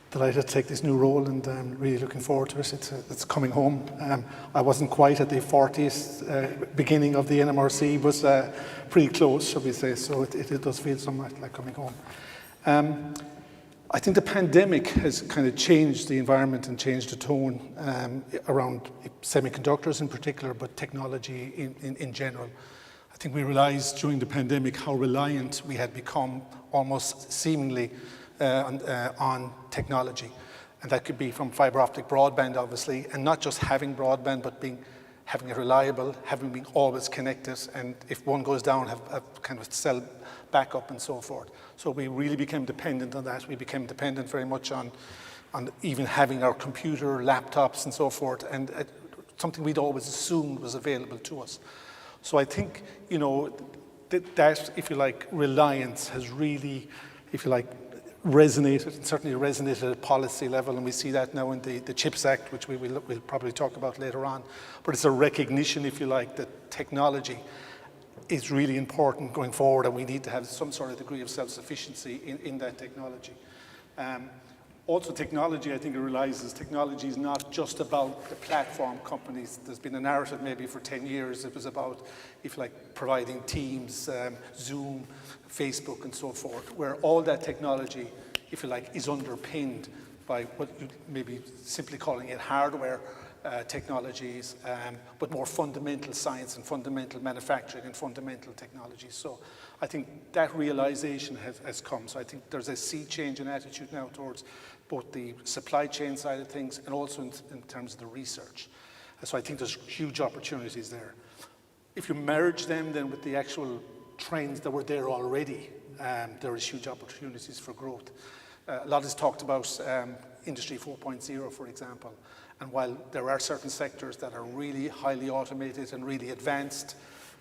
delighted to take this new role, and really looking forward to it. It's coming home. I wasn't quite at the 40th beginning of the NMRC, but pretty close, shall we say. So it does feel somewhat like coming home. I think the pandemic has kind of changed the environment and changed the tone around semiconductors in particular, but technology in general. I think we realized during the pandemic how reliant we had become almost seemingly on technology. And that could be from fiber optic broadband, obviously, and not just having broadband, but having it reliable, having been always connected, and if one goes down, have kind of cell backup and so forth. So we really became dependent on that. We became dependent very much on even having our computer, laptops and so forth, and something we'd always assumed was available to us. So I think, you know, that, if you like, reliance has really, if you like, resonated, and certainly resonated at policy level, and we see that now in the CHIPS Act, which we'll probably talk about later on. But it's a recognition, if you like, that technology is really important going forward, and we need to have some sort of degree of self-sufficiency in that technology. Also, technology, I think it realizes technology is not just about the platform companies. There's been a narrative maybe for 10 years. It was about, if you like, providing Teams, Zoom, Facebook, and so forth, where all that technology, if you like, is underpinned by what you maybe simply calling it hardware technologies, but more fundamental science and fundamental manufacturing and fundamental technologies. So I think that realization has come. So I think there's a sea change in attitude now towards both the supply chain side of things and also in terms of the research. So I think there's huge opportunities there. If you merge them then with the actual trends that were there already, there is huge opportunities for growth. A lot is talked about Industry 4.0, for example. And while there are certain sectors that are really highly automated and really advanced,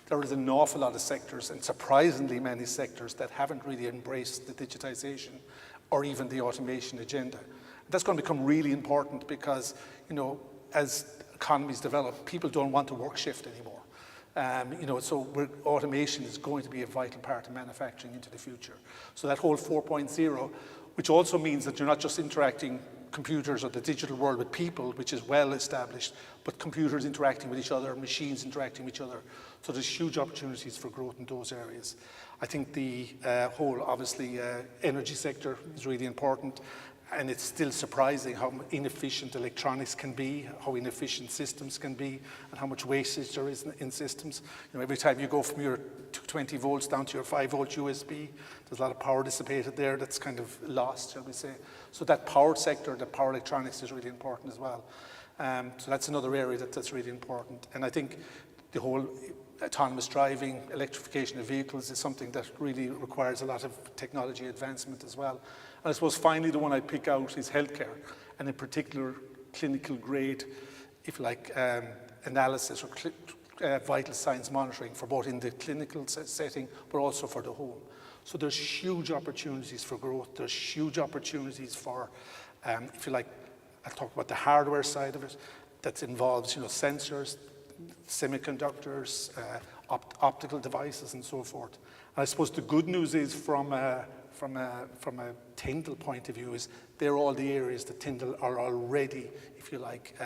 there is an awful lot of sectors, and surprisingly many sectors, that haven't really embraced the digitization or even the automation agenda. That's going to become really important because, as economies develop, people don't want to work shift anymore. So automation is going to be a vital part of manufacturing into the future. So that whole 4.0, which also means that you're not just interacting computers or the digital world with people, which is well established, but computers interacting with each other, machines interacting with each other. So there's huge opportunities for growth in those areas. I think the whole, obviously, energy sector is really important. And it's still surprising how inefficient electronics can be, how inefficient systems can be, and how much wastage there is in systems. Every time you go from your 20 volts down to your 5 volt USB, there's a lot of power dissipated there that's kind of lost, shall we say. So that power sector, the power electronics, is really important as well. So that's another area that's really important. And I think the whole autonomous driving, electrification of vehicles is something that really requires a lot of technology advancement as well. And I suppose finally the one I pick out is healthcare, and in particular clinical grade, if you like, analysis or vital signs monitoring for both in the clinical setting but also for the home. So there's huge opportunities for growth. There's huge opportunities for, if you like, I'll talk about the hardware side of it, that involves sensors, semiconductors, optical devices, and so forth. And I suppose the good news is from a Tyndall point of view is they're all the areas that Tyndall are already, if you like,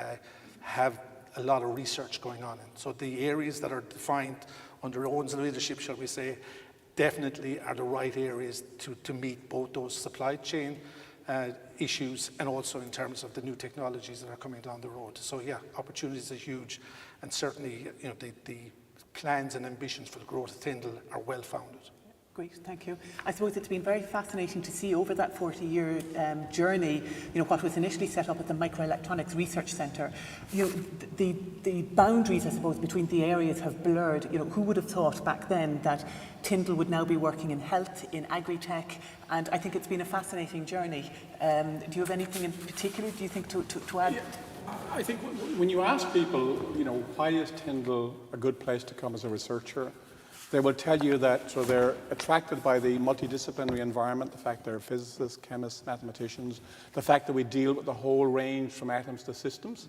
have a lot of research going on in. So the areas that are defined under Owen's leadership, shall we say, definitely are the right areas to meet both those supply chain issues and also in terms of the new technologies that are coming down the road. So yeah, opportunities are huge, and certainly the plans and ambitions for the growth of Tyndall are well founded. Great, thank you. I suppose it's been very fascinating to see over that 40-year journey, what was initially set up at the Microelectronics Research Centre. The boundaries, I suppose, between the areas have blurred. Who would have thought back then that Tyndall would now be working in health, in agri-tech, and I think it's been a fascinating journey. Do you have anything in particular, do you think, to add? Yeah. I think when you ask people, why is Tyndall a good place to come as a researcher, they will tell you that they're attracted by the multidisciplinary environment, the fact they're physicists, chemists, mathematicians, the fact that we deal with the whole range from atoms to systems.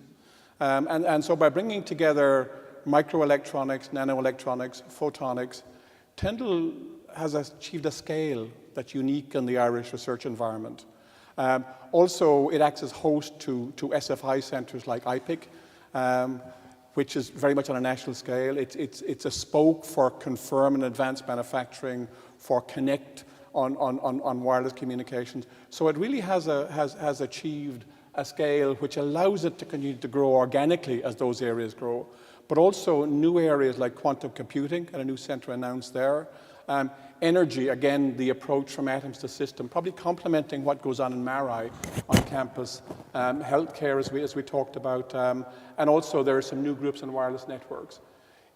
And so by bringing together microelectronics, nanoelectronics, photonics, Tyndall has achieved a scale that's unique in the Irish research environment. Also, it acts as host to SFI centres like IPIC, which is very much on a national scale. It's a spoke for confirm and advanced manufacturing, for connect on wireless communications. So it really has achieved a scale which allows it to continue to grow organically as those areas grow, but also new areas like quantum computing, and a new centre announced there. Energy, again, the approach from atoms to system, probably complementing what goes on in Marai on campus. Healthcare, as we talked about, and also there are some new groups in wireless networks.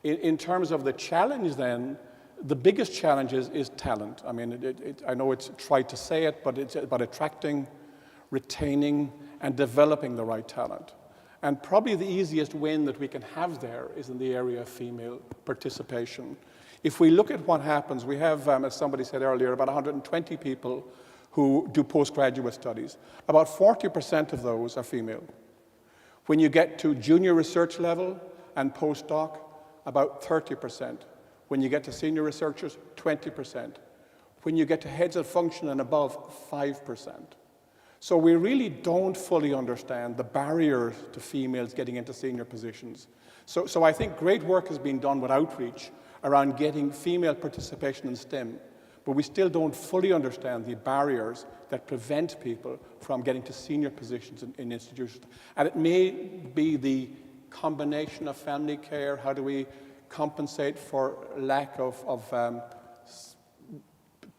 In terms of the challenge then, the biggest challenge is talent. I mean, I know it's tried to say it, but it's about attracting, retaining, and developing the right talent. And probably the easiest win that we can have there is in the area of female participation. If we look at what happens, we have, as somebody said earlier, about 120 people who do postgraduate studies. About 40% of those are female. When you get to junior research level and postdoc, about 30%. When you get to senior researchers, 20%. When you get to heads of function and above, 5%. So we really don't fully understand the barriers to females getting into senior positions. So I think great work has been done with outreach around getting female participation in STEM, but we still don't fully understand the barriers that prevent people from getting to senior positions in institutions. And it may be the combination of family care. How do we compensate for lack of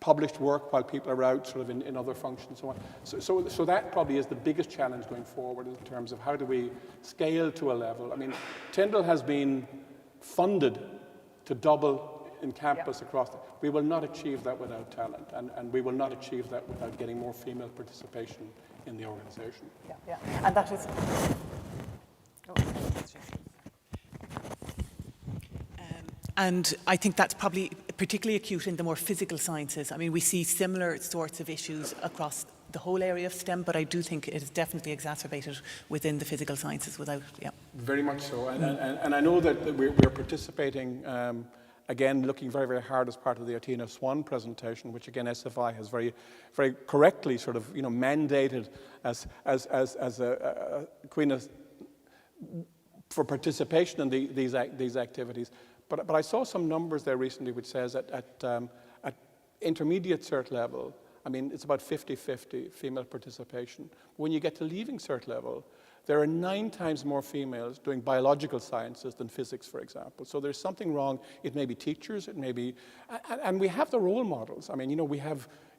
published work while people are out sort of in other functions and so on. So that probably is the biggest challenge going forward in terms of how do we scale to a level. I mean, Tyndall has been funded to double in campus across we will not achieve that without talent, and we will not achieve that without getting more female participation in the organization. Yeah, and that is... And I think that's probably particularly acute in the more physical sciences. I mean, we see similar sorts of issues across the whole area of STEM, but I do think it is definitely exacerbated within the physical sciences without, Very much so. And I know that we're participating, again, looking very, very hard as part of the Athena Swan presentation, which again SFI has very, very correctly sort of, mandated as a Queen for participation in these activities. But I saw some numbers there recently which says at intermediate cert level, I mean, it's about 50-50 female participation. When you get to leaving cert level, there are 9 times more females doing biological sciences than physics, for example. So there's something wrong. It may be teachers, it may be, and we have the role models. I mean,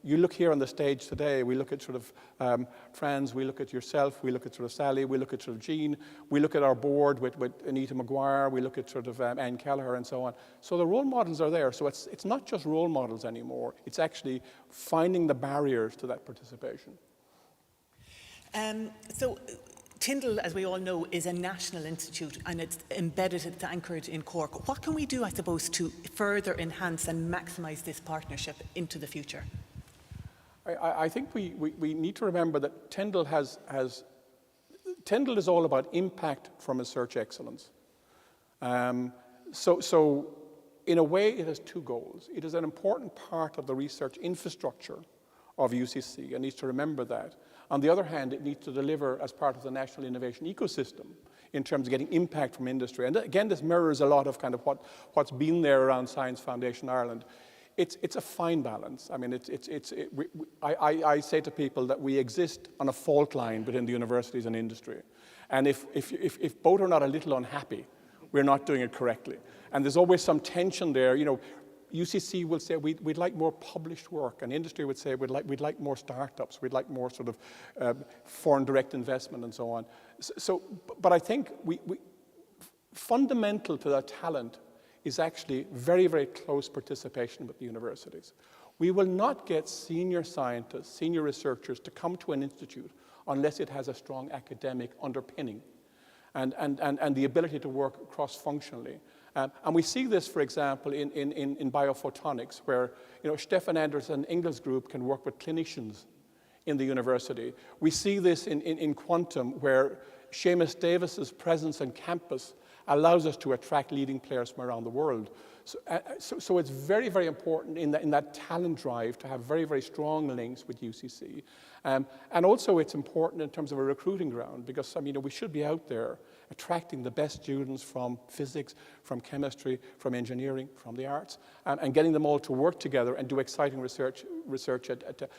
you look here on the stage today, we look at sort of Franz, we look at yourself, we look at sort of Sally, we look at sort of Jean, we look at our board with Anita Maguire, we look at sort of Anne Kelleher and so on. So the role models are there. So it's not just role models anymore. It's actually finding the barriers to that participation. So Tyndall, as we all know, is a national institute and it's embedded, it's anchored in Cork. What can we do, I suppose, to further enhance and maximise this partnership into the future? I think we need to remember that Tyndall Tyndall is all about impact from research excellence. So in a way, it has 2 goals. It is an important part of the research infrastructure of UCC and needs to remember that. On the other hand, it needs to deliver as part of the national innovation ecosystem in terms of getting impact from industry. And again, this mirrors a lot of kind of what's been there around Science Foundation Ireland. It's a fine balance. I mean, I say to people that we exist on a fault line between the universities and industry. And if both are not a little unhappy, we're not doing it correctly. And there's always some tension there. UCC will say we'd like more published work, and industry would say we'd like more startups, we'd like more sort of foreign direct investment and so on. But I think fundamental to that talent is actually very, very close participation with the universities. We will not get senior scientists, senior researchers to come to an institute unless it has a strong academic underpinning and the ability to work cross-functionally. And we see this, for example, in biophotonics, where Stefan Anderson Engel's group can work with clinicians in the university. We see this in quantum, where Seamus Davis's presence on campus allows us to attract leading players from around the world. So it's very, very important in that talent drive to have very, very strong links with UCC. And also it's important in terms of a recruiting ground, because we should be out there attracting the best students from physics, from chemistry, from engineering, from the arts, and getting them all to work together and do exciting research.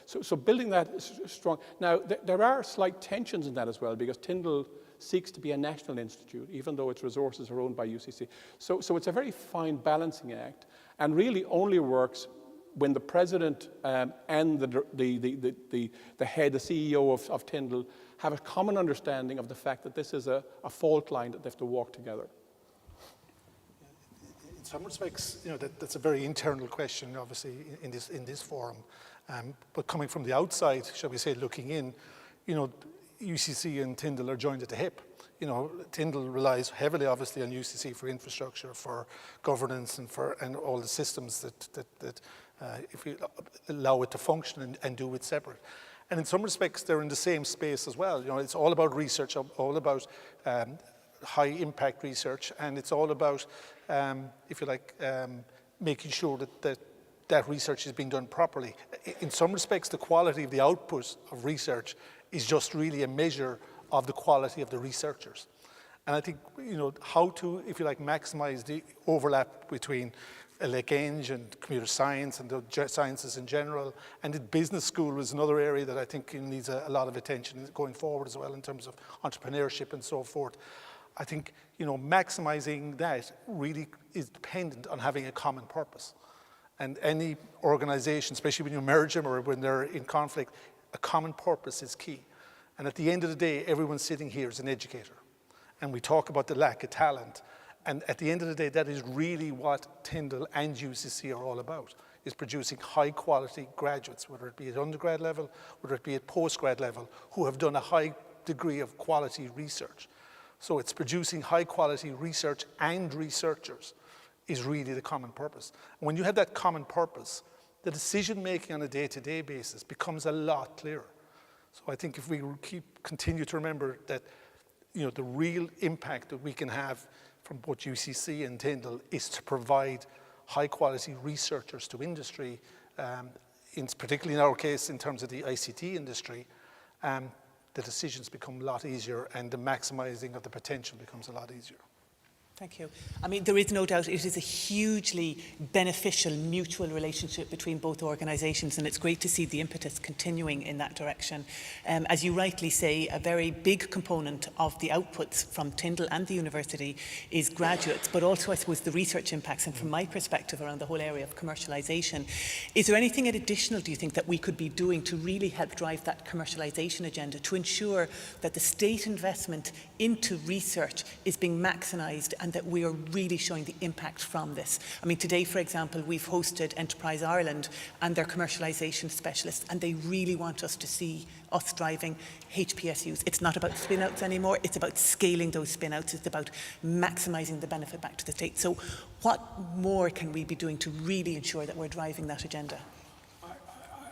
So building that is strong. Now, there are slight tensions in that as well, because Tyndall seeks to be a national institute, even though its resources are owned by UCC. So it's a very fine balancing act, and really only works when the president and the head, the CEO of Tyndall, have a common understanding of the fact that this is a fault line that they have to walk together. In some respects, that's a very internal question, obviously, in this forum. But coming from the outside, shall we say, looking in, UCC and Tyndall are joined at the hip. Tyndall relies heavily, obviously, on UCC for infrastructure, for governance, and all the systems that if we allow it to function and do it separate. And in some respects, they're in the same space as well. It's all about research, all about high impact research, and it's all about, if you like, making sure that research is being done properly. In some respects, the quality of the output of research is just really a measure of the quality of the researchers. And I think, how to, if you like, maximize the overlap between like Eng and computer science and the sciences in general. And the business school is another area that I think needs a lot of attention going forward as well in terms of entrepreneurship and so forth. I think, maximizing that really is dependent on having a common purpose. And any organization, especially when you merge them or when they're in conflict, a common purpose is key. And at the end of the day, everyone sitting here is an educator. And we talk about the lack of talent. And at the end of the day, that is really what Tyndall and UCC are all about, is producing high quality graduates, whether it be at undergrad level, whether it be at postgrad level, who have done a high degree of quality research. So it's producing high quality research and researchers is really the common purpose. And when you have that common purpose, the decision making on a day-to-day basis becomes a lot clearer. So I think if we continue to remember that, the real impact that we can have from both UCC and Tyndall is to provide high quality researchers to industry, particularly in our case in terms of the ICT industry, the decisions become a lot easier and the maximizing of the potential becomes a lot easier. Thank you. I mean, there is no doubt it is a hugely beneficial mutual relationship between both organisations, and it's great to see the impetus continuing in that direction. As you rightly say, a very big component of the outputs from Tyndall and the university is graduates, but also, I suppose, the research impacts, and from my perspective around the whole area of commercialisation. Is there anything additional, do you think, that we could be doing to really help drive that commercialisation agenda, to ensure that the state investment into research is being maximised and that we are really showing the impact from this? I mean, today, for example, we've hosted Enterprise Ireland and their commercialisation specialists, and they really want us to see us driving HPSUs. It's not about spin-outs anymore, it's about scaling those spin-outs, it's about maximising the benefit back to the state. So what more can we be doing to really ensure that we're driving that agenda?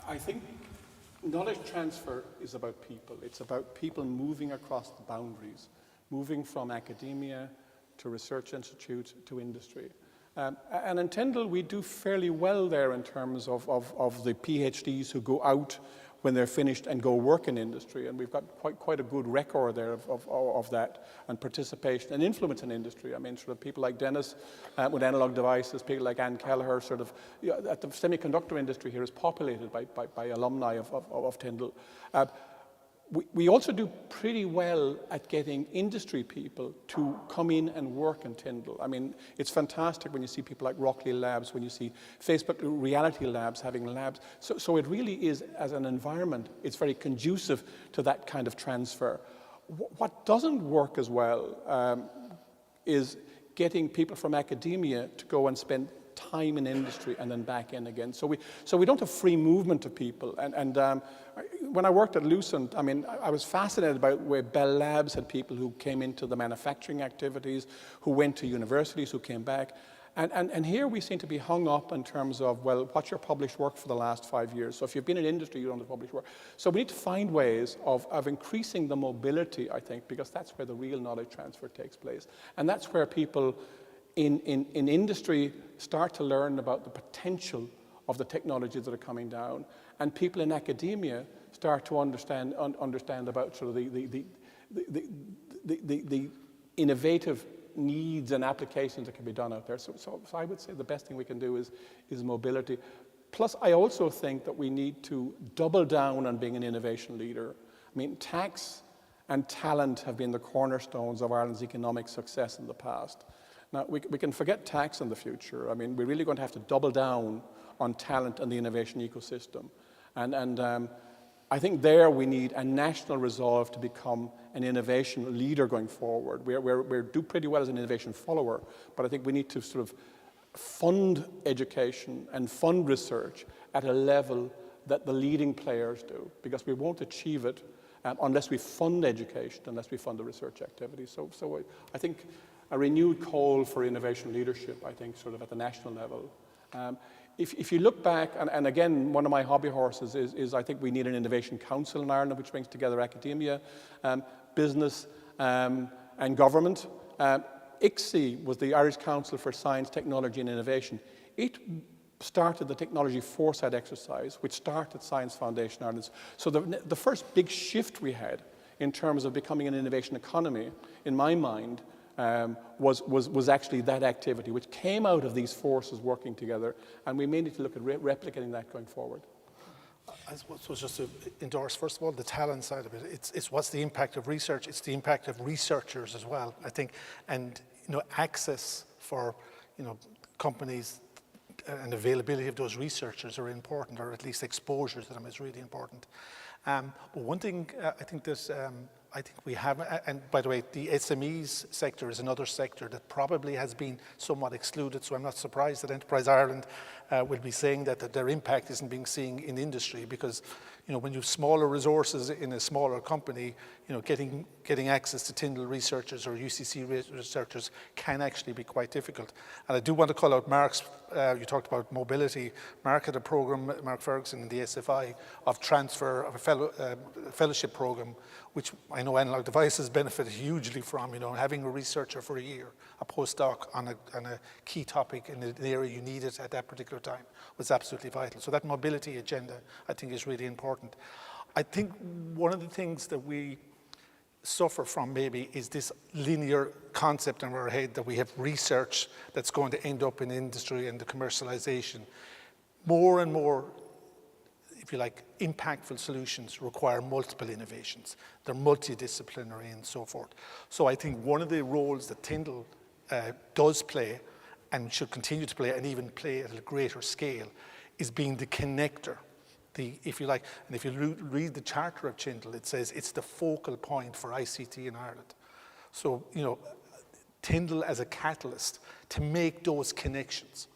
I think knowledge transfer is about people. It's about people moving across the boundaries, moving from academia to research institute to industry. And in Tyndall, we do fairly well there in terms of the PhDs who go out when they're finished and go work in industry. And we've got quite a good record there of that and participation and influence in industry. I mean, sort of people like Dennis with analog devices, people like Anne Kelleher, sort of, at the semiconductor industry here is populated by alumni of Tyndall. We also do pretty well at getting industry people to come in and work in Tyndall. I mean, it's fantastic when you see people like Rockley Labs, when you see Facebook Reality Labs having labs. So it really is, as an environment, it's very conducive to that kind of transfer. What doesn't work as well is getting people from academia to go and spend time in industry and then back in again. So we don't have free movement of people. And when I worked at Lucent, I mean, I was fascinated by where Bell Labs had people who came into the manufacturing activities, who went to universities, who came back. And here we seem to be hung up in terms of, well, what's your published work for the last 5 years? So if you've been in industry, you don't have published work. So we need to find ways of increasing the mobility, I think, because that's where the real knowledge transfer takes place. And that's where people in industry start to learn about the potential of the technologies that are coming down, and people in academia start to understand about sort of the innovative needs and applications that can be done out there. So I would say the best thing we can do is mobility. Plus, I also think that we need to double down on being an innovation leader. I mean, tax and talent have been the cornerstones of Ireland's economic success in the past. Now, we can forget tax in the future. I mean, we're really going to have to double down on talent and the innovation ecosystem. And I think there we need a national resolve to become an innovation leader going forward. We do pretty well as an innovation follower, but I think we need to sort of fund education and fund research at a level that the leading players do, because we won't achieve it unless we fund education, unless we fund the research activity. So I think a renewed call for innovation leadership, I think, sort of at the national level. If you look back, and again, one of my hobby horses is I think we need an innovation council in Ireland, which brings together academia, business, and government. ICSI was the Irish Council for Science, Technology and Innovation. It started the technology foresight exercise, which started Science Foundation Ireland. So the first big shift we had in terms of becoming an innovation economy, in my mind, was actually that activity, which came out of these forces working together, and we may need to look at replicating that going forward. I suppose just to endorse, first of all, the talent side of it. It's what's the impact of research. It's the impact of researchers as well, I think, and access for companies and availability of those researchers are important, or at least exposure to them is really important. But one thing I think there's, I think we have, and by the way, the SMEs sector is another sector that probably has been somewhat excluded, so I'm not surprised that Enterprise Ireland will be saying that their impact isn't being seen in industry, because when you have smaller resources in a smaller company, getting access to Tyndall researchers or UCC researchers can actually be quite difficult. And I do want to call out Mark's, you talked about mobility. Mark had a program, Mark Ferguson in the SFI, of transfer of a fellowship program, which I know Analog Devices benefited hugely from, having a researcher for a year, a postdoc on a key topic in the area you needed at that particular time was absolutely vital. So that mobility agenda, I think, is really important. I think one of the things that we suffer from maybe is this linear concept in our head that we have research that's going to end up in industry and the commercialization. More and more, if you like, impactful solutions require multiple innovations. They're multidisciplinary and so forth. So I think one of the roles that Tyndall does play and should continue to play, and even play at a greater scale, is being the connector, if you like. And if you read the charter of Tyndall, it says it's the focal point for ICT in Ireland. So, Tyndall as a catalyst to make those connections.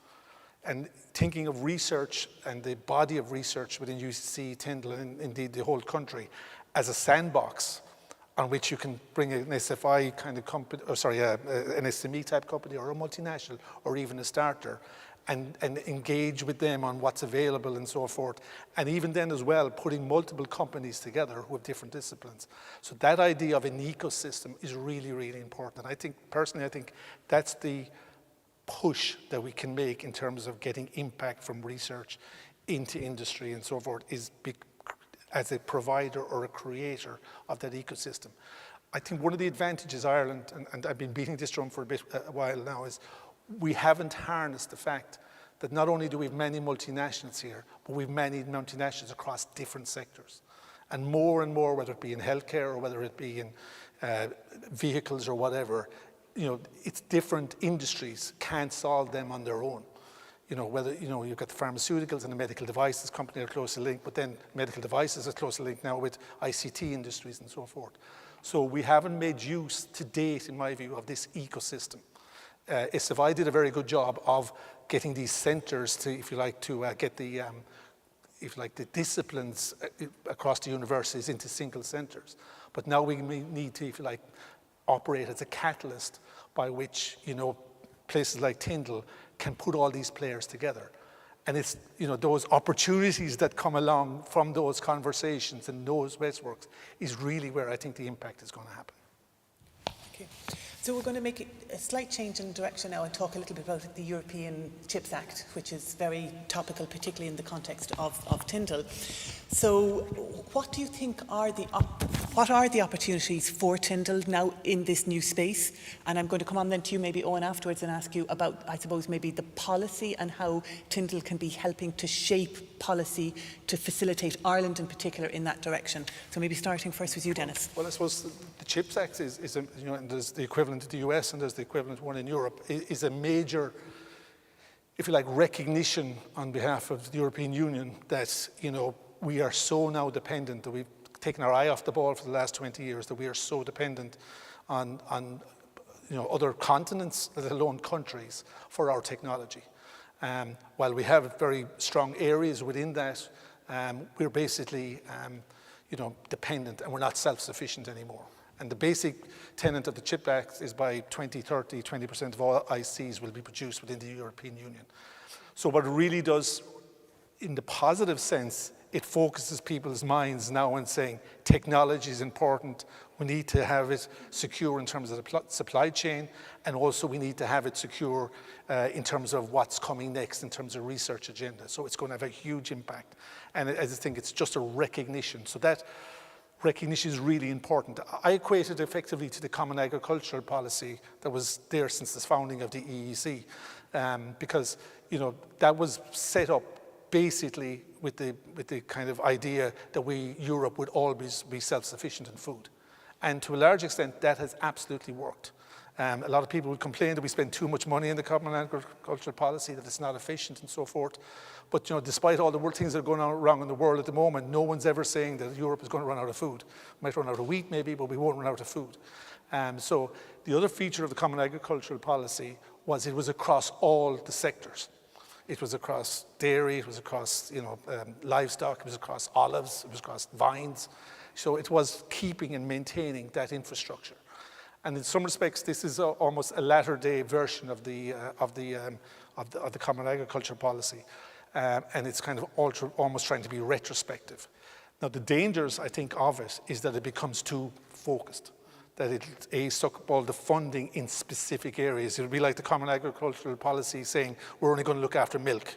And thinking of research and the body of research within UCC, Tyndall, and indeed the whole country, as a sandbox on which you can bring an SFI kind of company, an SME type company, or a multinational, or even a starter, and engage with them on what's available and so forth. And even then as well, putting multiple companies together who have different disciplines. So that idea of an ecosystem is really, really important. And I think, personally, I think that's the push that we can make in terms of getting impact from research into industry and so forth, is as a provider or a creator of that ecosystem. I think one of the advantages Ireland, and I've been beating this drum for a while now, is we haven't harnessed the fact that not only do we have many multinationals here, but we have many multinationals across different sectors. And more, whether it be in healthcare or whether it be in vehicles or whatever, it's different industries can't solve them on their own. Whether, you've got the pharmaceuticals and the medical devices company are closely linked, but then medical devices are closely linked now with ICT industries and so forth. So we haven't made use to date, in my view, of this ecosystem. SFI did a very good job of getting these centers to, if you like, to get the, the disciplines across the universities into single centers. But now we need to, if you like, operate as a catalyst by which, places like Tyndall can put all these players together. And it's, those opportunities that come along from those conversations and those Westworks is really where I think the impact is going to happen. Okay. So we're going to make a slight change in direction now and talk a little bit about the European Chips Act, which is very topical, particularly in the context of Tyndall. So what do you think are what are the opportunities for Tyndall now in this new space? And I'm going to come on then to you, maybe Owen, afterwards, and ask you about, I suppose, maybe the policy and how Tyndall can be helping to shape policy to facilitate Ireland in particular in that direction. So maybe starting first with you, Dennis. Well, I suppose the CHIPS Act is and there's the equivalent to the US and there's the equivalent one in Europe, is a major, if you like, recognition on behalf of the European Union that, we are so now dependent, that we've taken our eye off the ball for the last 20 years, that we are so dependent on other continents, let alone countries, for our technology. While we have very strong areas within that, we're basically, dependent, and we're not self-sufficient anymore. And the basic tenet of the CHIPS Act is by 2030, 20% of all ICs will be produced within the European Union. So what it really does, in the positive sense, it focuses people's minds now on saying technology is important, we need to have it secure in terms of the supply chain, and also we need to have it secure in terms of what's coming next in terms of research agenda. So it's going to have a huge impact. And I think it's just a recognition. So that recognition is really important. I equate it effectively to the Common Agricultural Policy that was there since the founding of the EEC, because that was set up basically with the kind of idea that Europe would always be self-sufficient in food. And to a large extent, that has absolutely worked. A lot of people would complain that we spend too much money in the common agricultural policy, that it's not efficient and so forth. But despite all the things that are going on wrong in the world at the moment, no one's ever saying that Europe is going to run out of food. We might run out of wheat maybe, but we won't run out of food. So the other feature of the common agricultural policy was it was across all the sectors. It was across dairy, it was across livestock, it was across olives, it was across vines. So it was keeping and maintaining that infrastructure. And in some respects, this is almost a latter-day version of the common agriculture policy, and it's kind of almost trying to be retrospective. Now, the dangers, I think, of it is that it becomes too focused, that it suck up all the funding in specific areas. It would be like the common agricultural policy saying we're only going to look after milk,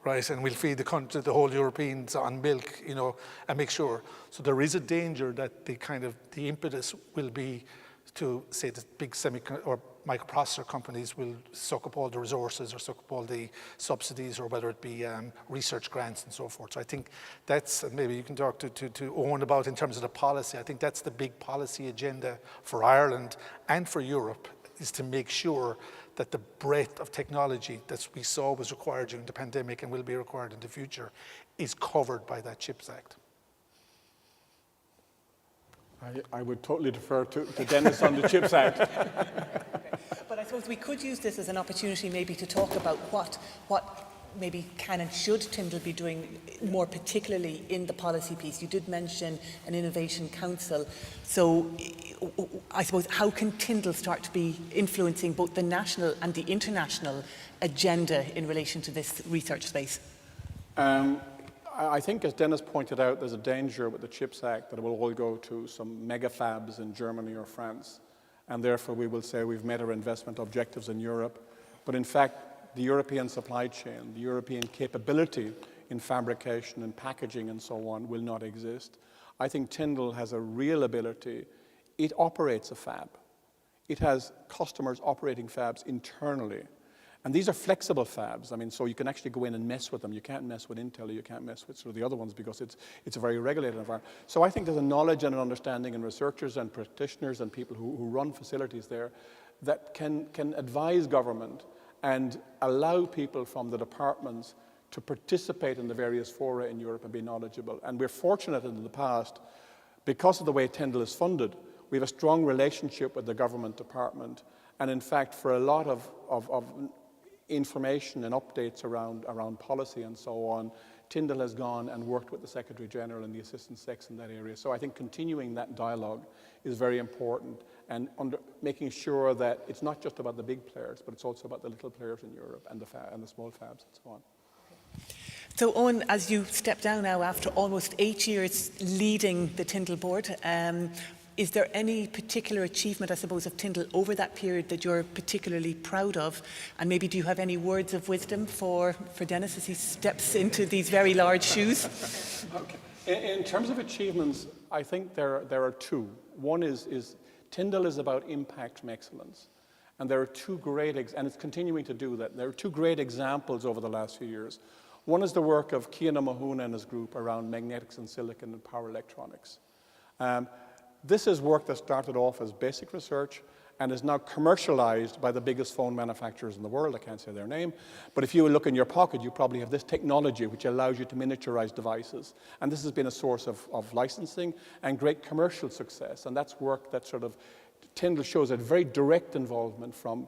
right? And we'll feed the whole Europeans on milk, and make sure. So there is a danger that the impetus will be to say that big or microprocessor companies will suck up all the resources or suck up all the subsidies, or whether it be research grants and so forth. So I think that's, maybe you can talk to Owen about in terms of the policy. I think that's the big policy agenda for Ireland and for Europe, is to make sure that the breadth of technology that we saw was required during the pandemic and will be required in the future is covered by that CHIPS Act. I would totally defer to Dennis on the CHIPS Act. But I suppose we could use this as an opportunity maybe to talk about what maybe can and should Tyndall be doing more particularly in the policy piece. You did mention an innovation council. So I suppose how can Tyndall start to be influencing both the national and the international agenda in relation to this research space? I think, as Dennis pointed out, there's a danger with the CHIPS Act that it will all go to some mega fabs in Germany or France, and therefore we will say we've met our investment objectives in Europe. But in fact, the European supply chain, the European capability in fabrication and packaging and so on will not exist. I think Tyndall has a real ability. It operates a fab. It has customers operating fabs internally. And these are flexible fabs. I mean, so you can actually go in and mess with them. You can't mess with Intel, or you can't mess with sort of the other ones, because it's a very regulated environment. So I think there's a knowledge and an understanding in researchers and practitioners and people who run facilities there that can advise government and allow people from the departments to participate in the various fora in Europe and be knowledgeable. And we're fortunate in the past, because of the way Tyndall is funded, we have a strong relationship with the government department. And in fact, for a lot of information and updates around policy and so on, Tyndall has gone and worked with the Secretary General and the Assistant Secs in that area. So I think continuing that dialogue is very important, and making sure that it's not just about the big players, but it's also about the little players in Europe and the small fabs and so on. So Owen, as you step down now after almost 8 years leading the Tyndall board, is there any particular achievement, I suppose, of Tyndall over that period that you're particularly proud of? And maybe do you have any words of wisdom for Dennis as he steps into these very large shoes? Okay. In terms of achievements, I think there are two. One is Tyndall is about impact from excellence. And there are two great, and it's continuing to do that. There are two great examples over the last few years. One is the work of Cian Mahuna and his group around magnetics and silicon and power electronics. This is work that started off as basic research and is now commercialized by the biggest phone manufacturers in the world. I can't say their name. But if you look in your pocket, you probably have this technology which allows you to miniaturize devices. And this has been a source of licensing and great commercial success. And that's work that sort of Tyndall shows a very direct involvement from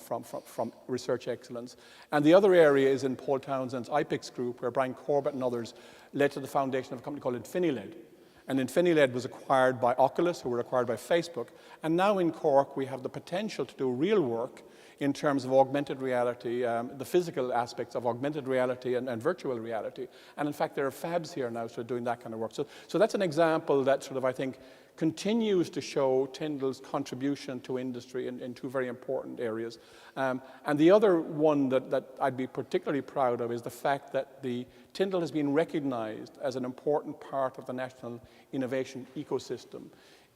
research excellence. And the other area is in Paul Townsend's IPIX group, where Brian Corbett and others led to the foundation of a company called Infiniled. And Infiniled was acquired by Oculus, who were acquired by Facebook. And now in Cork, we have the potential to do real work in terms of augmented reality, the physical aspects of augmented reality and virtual reality. And in fact, there are fabs here now sort of doing that kind of work. So that's an example that sort of, I think, continues to show Tyndall's contribution to industry in two very important areas. And the other one that I'd be particularly proud of is the fact that Tyndall has been recognized as an important part of the national innovation ecosystem.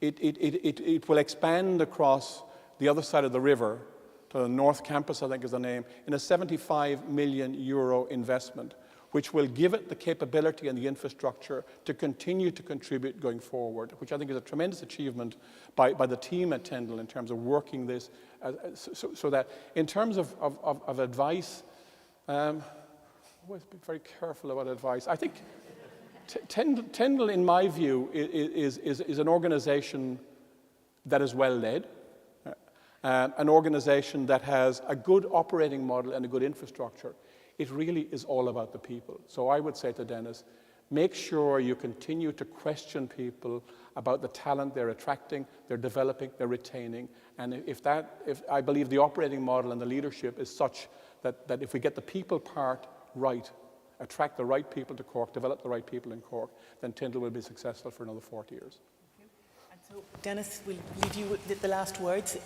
It will expand across the other side of the river to the North Campus, I think is the name, in a €75 million investment, which will give it the capability and the infrastructure to continue to contribute going forward, which I think is a tremendous achievement by the team at Tyndall in terms of working this, so that in terms of advice, always be very careful about advice. I think Tyndall, in my view, is an organization that is well led, an organization that has a good operating model and a good infrastructure. It really is all about the people. So I would say to Dennis, make sure you continue to question people about the talent they're attracting, they're developing, they're retaining. And if I believe the operating model and the leadership is such that if we get the people part right, attract the right people to Cork, develop the right people in Cork, then Tyndall will be successful for another 40 years. So, Dennis, we'll leave you with the last words.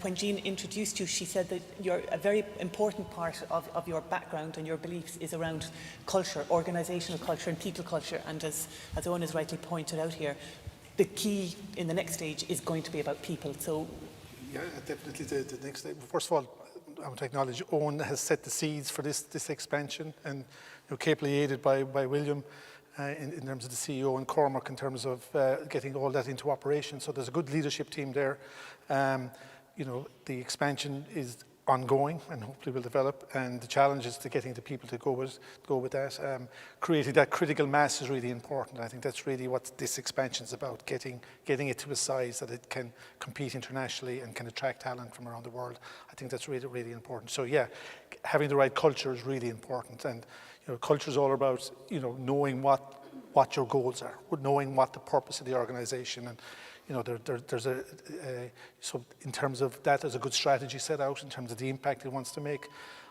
When Jean introduced you, she said that a very important part of your background and your beliefs is around culture, organisational culture and people culture. And as Owen has rightly pointed out here, the key in the next stage is going to be about people. So, yeah, definitely the next stage. First of all, I want to acknowledge Owen has set the seeds for this expansion, and capably aided by William. In terms of the CEO and Cormac in terms of getting all that into operation. So there's a good leadership team there. The expansion is ongoing and hopefully will develop, and the challenge is to getting the people to go with that. Creating that critical mass is really important. I think that's really what this expansion is about, getting it to a size that it can compete internationally and can attract talent from around the world. I think that's really, really important. So yeah, having the right culture is really important. And culture is all about, knowing what your goals are, knowing what the purpose of the organization, and there's so in terms of that, there's a good strategy set out in terms of the impact it wants to make.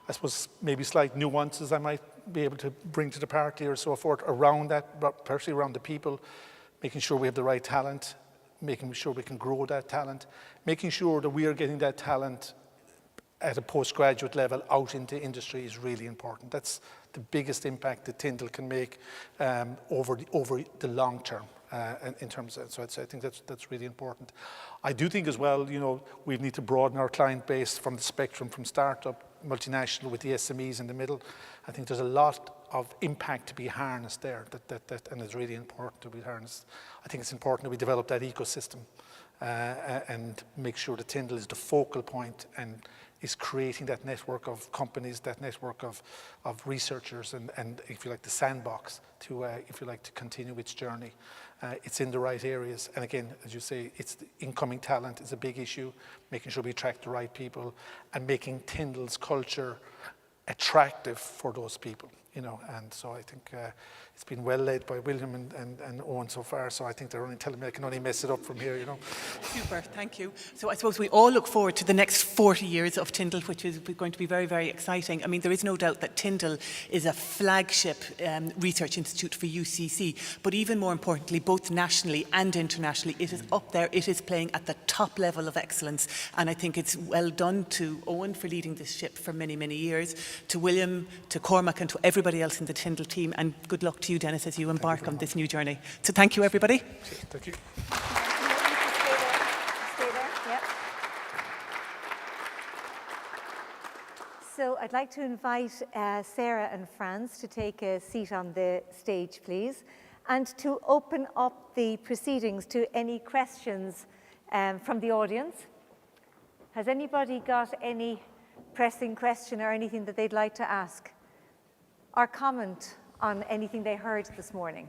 I suppose maybe slight nuances I might be able to bring to the party or so forth around that, but partially around the people, making sure we have the right talent, making sure we can grow that talent, making sure that we are getting that talent at a postgraduate level out into industry is really important. That's the biggest impact that Tyndall can make over the long term in terms of, so I think that's really important. I do think as well, we need to broaden our client base from the spectrum, from startup, multinational with the SMEs in the middle. I think there's a lot of impact to be harnessed there, and it's really important to be harnessed. I think it's important that we develop that ecosystem and make sure that Tyndall is the focal point and is creating that network of companies, that network of researchers, and if you like, the sandbox to, if you like, to continue its journey. It's in the right areas. And again, as you say, it's the incoming talent is a big issue, making sure we attract the right people and making Tyndall's culture attractive for those people, and so I think it's been well led by William and Owen so far, so I think they're only telling me I can only mess it up from here, Super, thank you. So I suppose we all look forward to the next 40 years of Tyndall, which is going to be very, very exciting. I mean, there is no doubt that Tyndall is a flagship research institute for UCC, but even more importantly, both nationally and internationally, it is up there, it is playing at the top level of excellence, and I think it's well done to Owen for leading this ship for many, many years, to William, to Cormac, and to everybody else in the Tyndall team, and good luck to you, Dennis, as you embark on this new journey. So thank you, everybody. Thank you. Stay there, yeah. So I'd like to invite Sarah and Franz to take a seat on the stage, please, and to open up the proceedings to any questions from the audience. Has anybody got any pressing question or anything that they'd like to ask or comment on anything they heard this morning?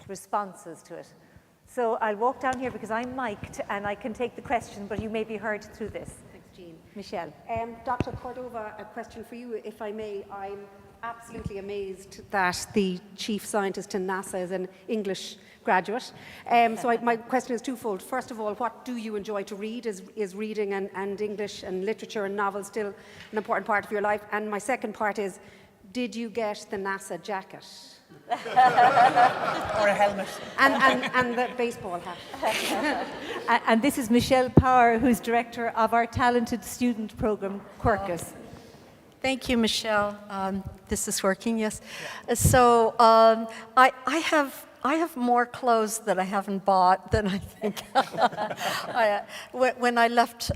Responses to it. So I'll walk down here because I'm mic'd and I can take the question, but you may be heard through this. Thanks, Jean. Michelle. Dr. Córdova, a question for you, if I may. I'm absolutely amazed that the chief scientist in NASA is an English graduate. My question is twofold. First of all, what do you enjoy to read? Is reading and English and literature and novels still an important part of your life? And my second part is, did you get the NASA jacket? Or a helmet. And the baseball hat. And this is Michelle Power, who's director of our talented student program, Quirkus. Thank you, Michelle. This is working, yes. So I have I have more clothes that I haven't bought than I think. When I left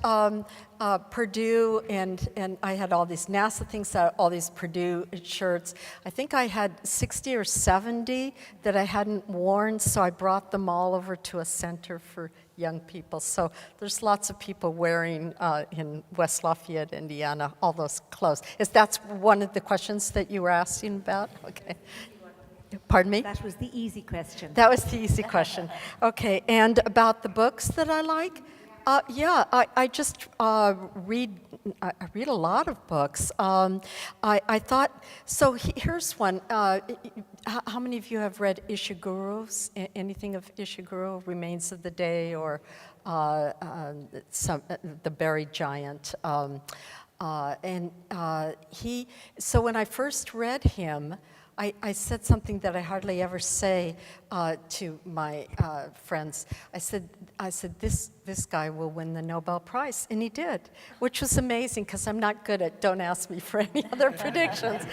Purdue and I had all these NASA things, all these Purdue shirts, I think I had 60 or 70 that I hadn't worn, so I brought them all over to a center for young people. So there's lots of people wearing in West Lafayette, Indiana, all those clothes. Is that one of the questions that you were asking about? Okay. Pardon me? That was the easy question. That was the easy question. Okay, and about the books that I like? Yeah, I just read a lot of books. I thought, so here's one. How many of you have read Ishiguro's, anything of Ishiguro, Remains of the Day, or The Buried Giant? So when I first read him, I said something that I hardly ever say to my friends. I said, this guy will win the Nobel Prize, and he did, which was amazing because I'm not good at don't ask me for any other predictions.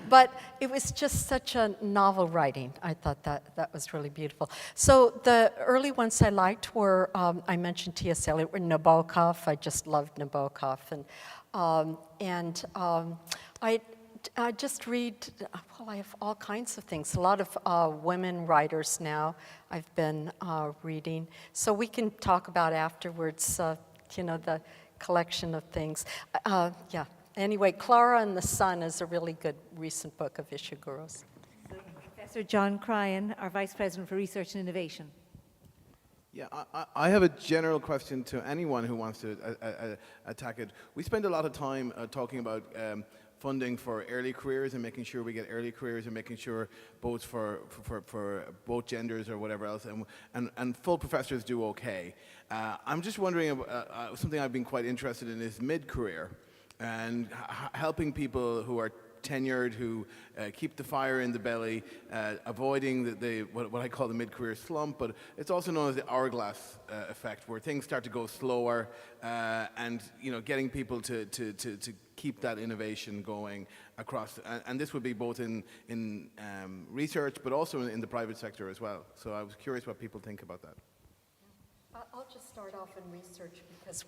But it was just such a novel writing. I thought that was really beautiful. So the early ones I liked were, I mentioned T.S. Eliot, were Nabokov. I just loved Nabokov, I just read, well, I have all kinds of things. A lot of women writers now I've been reading. So we can talk about afterwards, the collection of things. Yeah. Anyway, Clara and the Sun is a really good recent book of Ishiguro's. Professor John Cryan, our Vice President for Research and Innovation. Yeah, I have a general question to anyone who wants to attack it. We spend a lot of time talking about funding for early careers and making sure we get early careers and making sure both for both genders or whatever else, and full professors do okay. I'm just wondering, something I've been quite interested in is mid-career and helping people who are tenured, who keep the fire in the belly, avoiding what I call the mid-career slump, but it's also known as the hourglass effect, where things start to go slower, and getting people to keep that innovation going across, and this would be both in research, but also in the private sector as well. So I was curious what people think about that. I'll just start off in research because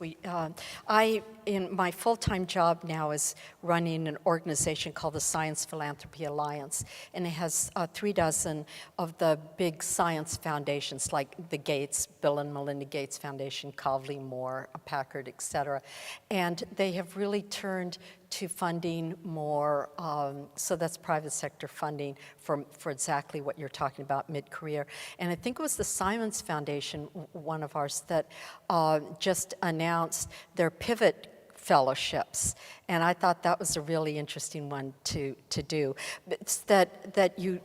in my full-time job now is running an organization called the Science Philanthropy Alliance, and it has 36 of the big science foundations like the Gates, Bill and Melinda Gates Foundation, Kavli, Moore, Packard, et cetera. And they have really turned to funding more, so that's private sector funding for exactly what you're talking about, mid-career. And I think it was the Simons Foundation, one of ours, that just announced their pivot fellowships, and I thought that was a really interesting one to do. It's that you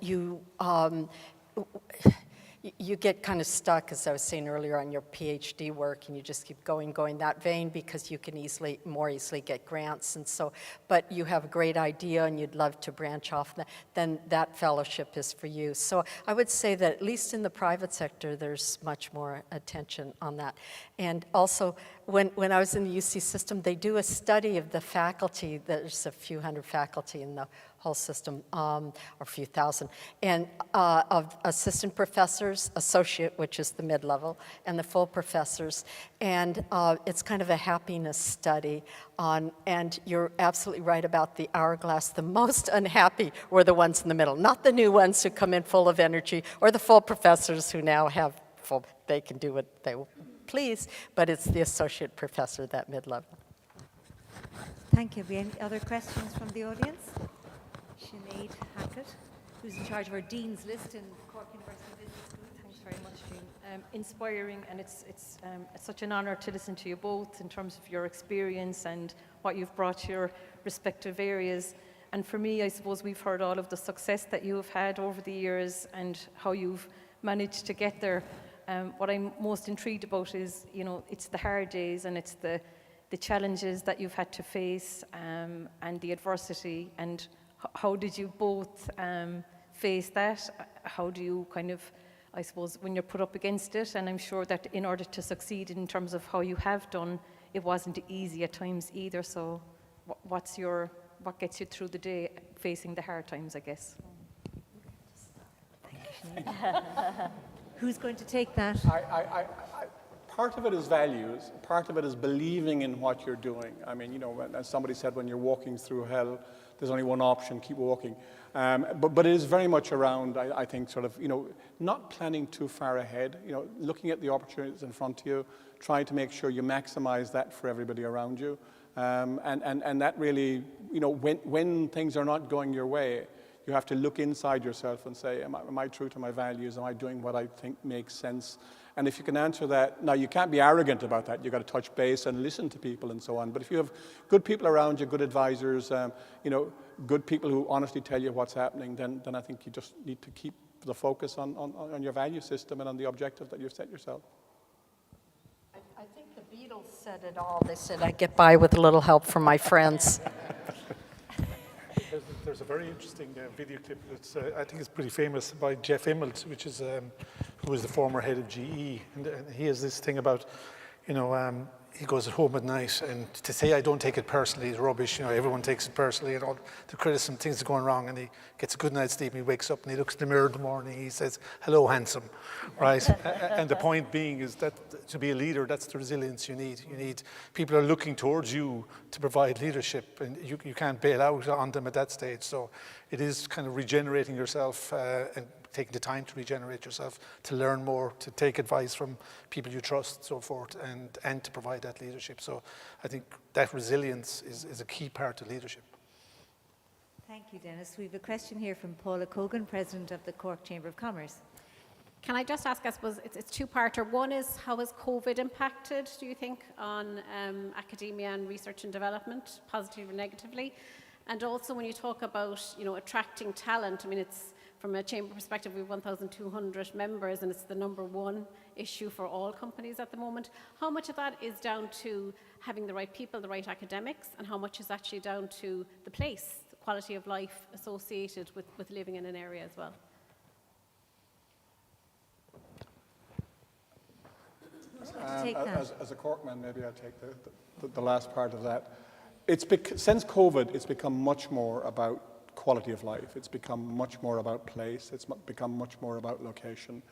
get kind of stuck, as I was saying earlier, on your PhD work, and you just keep going that vein because you can more easily get grants, and so. But you have a great idea, and you'd love to branch off. Then that fellowship is for you. So I would say that at least in the private sector, there's much more attention on that. And also, when I was in the UC system, they do a study of the faculty. There's a few hundred faculty in the whole system, or a few thousand, and of assistant professors, associate, which is the mid-level, and the full professors. And it's kind of a happiness study on, and you're absolutely right about the hourglass. The most unhappy were the ones in the middle, not the new ones who come in full of energy, or the full professors who now have full, they can do what they please, but it's the associate professor, that mid-level. Thank you. Any other questions from the audience? Sinead Hackett, who's in charge of our Dean's List in Cork University Business School. Thanks very much, Jean. Inspiring, and it's such an honour to listen to you both in terms of your experience and what you've brought to your respective areas. And for me, I suppose we've heard all of the success that you have had over the years and how you've managed to get there. What I'm most intrigued about is, it's the hard days and it's the challenges that you've had to face, and the adversity, and how did you both face that? How do you kind of, I suppose, when you're put up against it, and I'm sure that in order to succeed in terms of how you have done, it wasn't easy at times either. So what gets you through the day facing the hard times, I guess? question. Who's going to take that? Part of it is values. Part of it is believing in what you're doing. I mean, you know, as somebody said, when you're walking through hell, there's only one option: keep walking. But it is very much around, I think, sort of, you know, not planning too far ahead. You know, looking at the opportunities in front of you, trying to make sure you maximize that for everybody around you, and that really, you know, when things are not going your way, you have to look inside yourself and say, am I true to my values? Am I doing what I think makes sense? And if you can answer that, now you can't be arrogant about that. You've got to touch base and listen to people and so on. But if you have good people around you, good advisors, you know, good people who honestly tell you what's happening, then I think you just need to keep the focus on your value system and on the objective that you've set yourself. I think the Beatles said it all. They said, I get by with a little help from my friends. There's a very interesting video clip that's, I think it's pretty famous, by Jeff Immelt, which is, who was the former head of GE. And he has this thing about, you know, he goes at home at night, and to say I don't take it personally is rubbish. You know, everyone takes it personally, and all the criticism, things are going wrong, and he gets a good night's sleep, and he wakes up and he looks in the mirror in the morning, he says, hello, handsome, right? And the point being is that to be a leader, that's the resilience you need. You need, people are looking towards you to provide leadership, and you can't bail out on them at that stage. So it is kind of regenerating yourself and taking the time to regenerate yourself, to learn more, to take advice from people you trust, so forth, and to provide that leadership. So I think that resilience is a key part of leadership. Thank you, Dennis. We have a question here from Paula Cogan, President of the Cork Chamber of Commerce. Can I just ask, I suppose it's two-parter. One is, how has COVID impacted, do you think, on academia and research and development, positively or negatively? And also, when you talk about, you know, attracting talent, I mean, it's, from a chamber perspective, we have 1,200 members, and it's the #1 issue for all companies at the moment. How much of that is down to having the right people, the right academics, and how much is actually down to the place, the quality of life associated with living in an area as well? As a Corkman, maybe I'll take the last part of that. Since COVID, it's become much more about quality of life. It's become much more about place. It's become much more about location.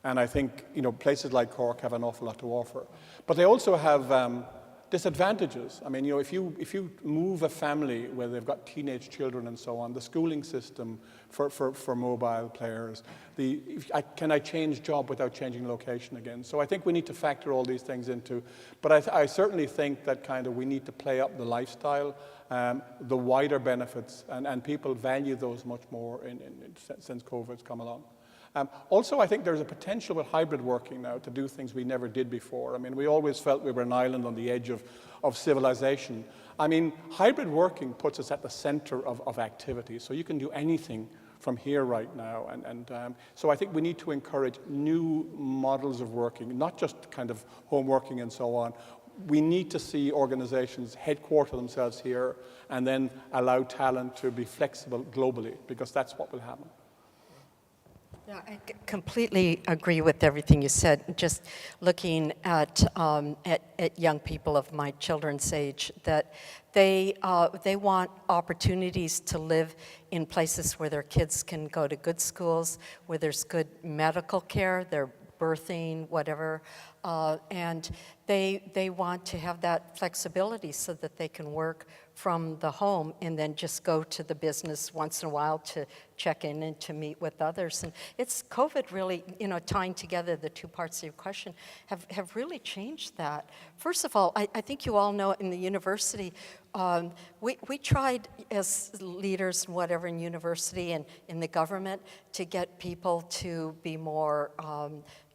And I think, you know, places like Cork have an awful lot to offer. But they also have disadvantages. I mean, you know, if you move a family where they've got teenage children and so on, the schooling system for mobile players, can I change job without changing location again? So I think we need to factor all these things into, but I certainly think that kind of we need to play up the lifestyle, the wider benefits, and people value those much more since COVID's come along. Also, I think there's a potential with hybrid working now to do things we never did before. I mean, we always felt we were an island on the edge of civilization. I mean, hybrid working puts us at the center of activity, so you can do anything from here right now. So I think we need to encourage new models of working, not just kind of home working and so on. We need to see organizations headquarter themselves here and then allow talent to be flexible globally, because that's what will happen. Yeah, I completely agree with everything you said. Just looking at young people of my children's age, that they want opportunities to live in places where their kids can go to good schools, where there's good medical care, they're birthing, whatever, and they want to have that flexibility so that they can work from the home and then just go to the business once in a while to check in and to meet with others. And it's COVID really, you know, tying together the two parts of your question, have really changed that. First of all, I think you all know in the university, we tried as leaders and whatever in university and in the government to get people to be more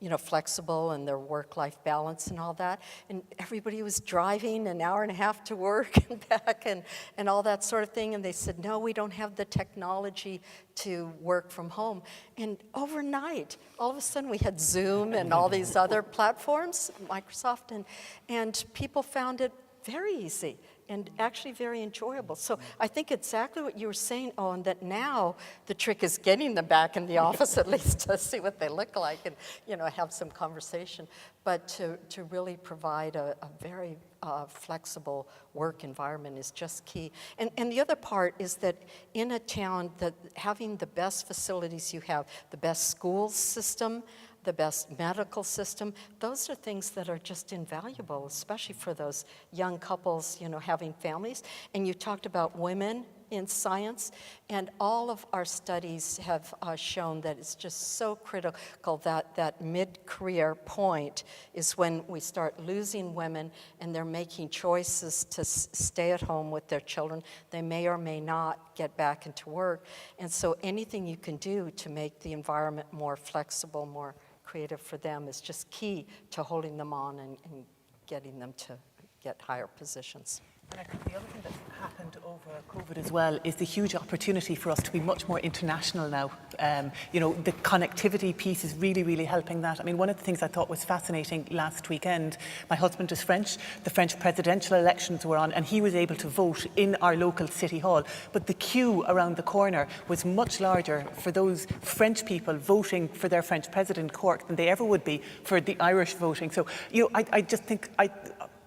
you know, flexible in their work-life balance and all that. And everybody was driving an hour and a half to work and back and all that sort of thing. And they said, no, we don't have the technology to work from home. And overnight, all of a sudden we had Zoom and all these other platforms, Microsoft, and people found it very easy and actually very enjoyable. So I think exactly what you were saying, Owen, that now the trick is getting them back in the office at least to see what they look like and, you know, have some conversation, but to really provide a very flexible work environment is just key. And the other part is that in a town, that having the best facilities you have, the best school system, the best medical system, those are things that are just invaluable, especially for those young couples, you know, having families. And you talked about women in science, and all of our studies have shown that it's just so critical that mid-career point is when we start losing women and they're making choices to stay at home with their children. They may or may not get back into work. And so anything you can do to make the environment more flexible, more creative for them is just key to holding them on and getting them to get higher positions. And I think the other thing that's happened over COVID as well is the huge opportunity for us to be much more international now. You know, the connectivity piece is really, really helping that. I mean, one of the things I thought was fascinating last weekend, my husband is French, the French presidential elections were on, and he was able to vote in our local city hall. But the queue around the corner was much larger for those French people voting for their French president in Cork than they ever would be for the Irish voting. So, you know, I just think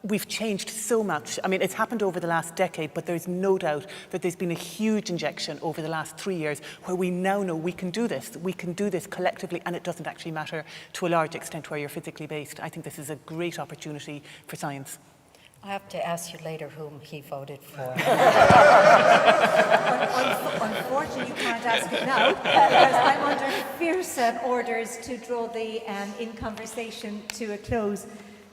we've changed so much. I mean, it's happened over the last decade, but there's no doubt that there's been a huge injection over the last 3 years where we now know we can do this. We can do this collectively, and it doesn't actually matter to a large extent where you're physically based. I think this is a great opportunity for science. I have to ask you later whom he voted for. Unfortunately, you can't ask it now because I'm under fierce orders to draw the in-conversation to a close.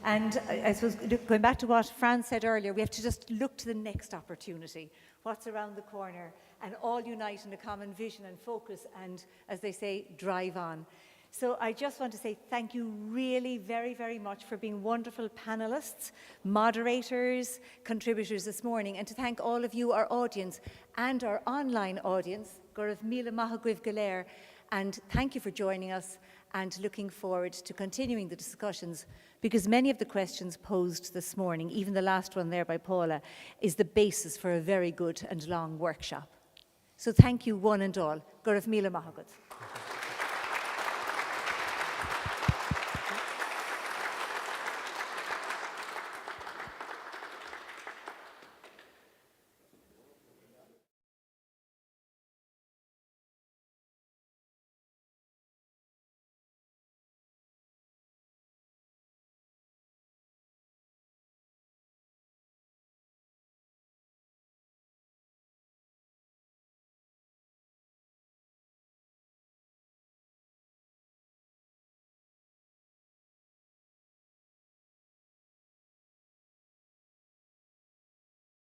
And I suppose, going back to what Fran said earlier, we have to just look to the next opportunity, what's around the corner, and all unite in a common vision and focus and, as they say, drive on. So I just want to say thank you really very, very much for being wonderful panelists, moderators, contributors this morning, and to thank all of you, our audience, and our online audience, Gurv Mila Mahagwiv Galer, and thank you for joining us and looking forward to continuing the discussions, because many of the questions posed this morning, even the last one there by Paula, is the basis for a very good and long workshop. So thank you one and all. Gurv Mila Mahagwiv.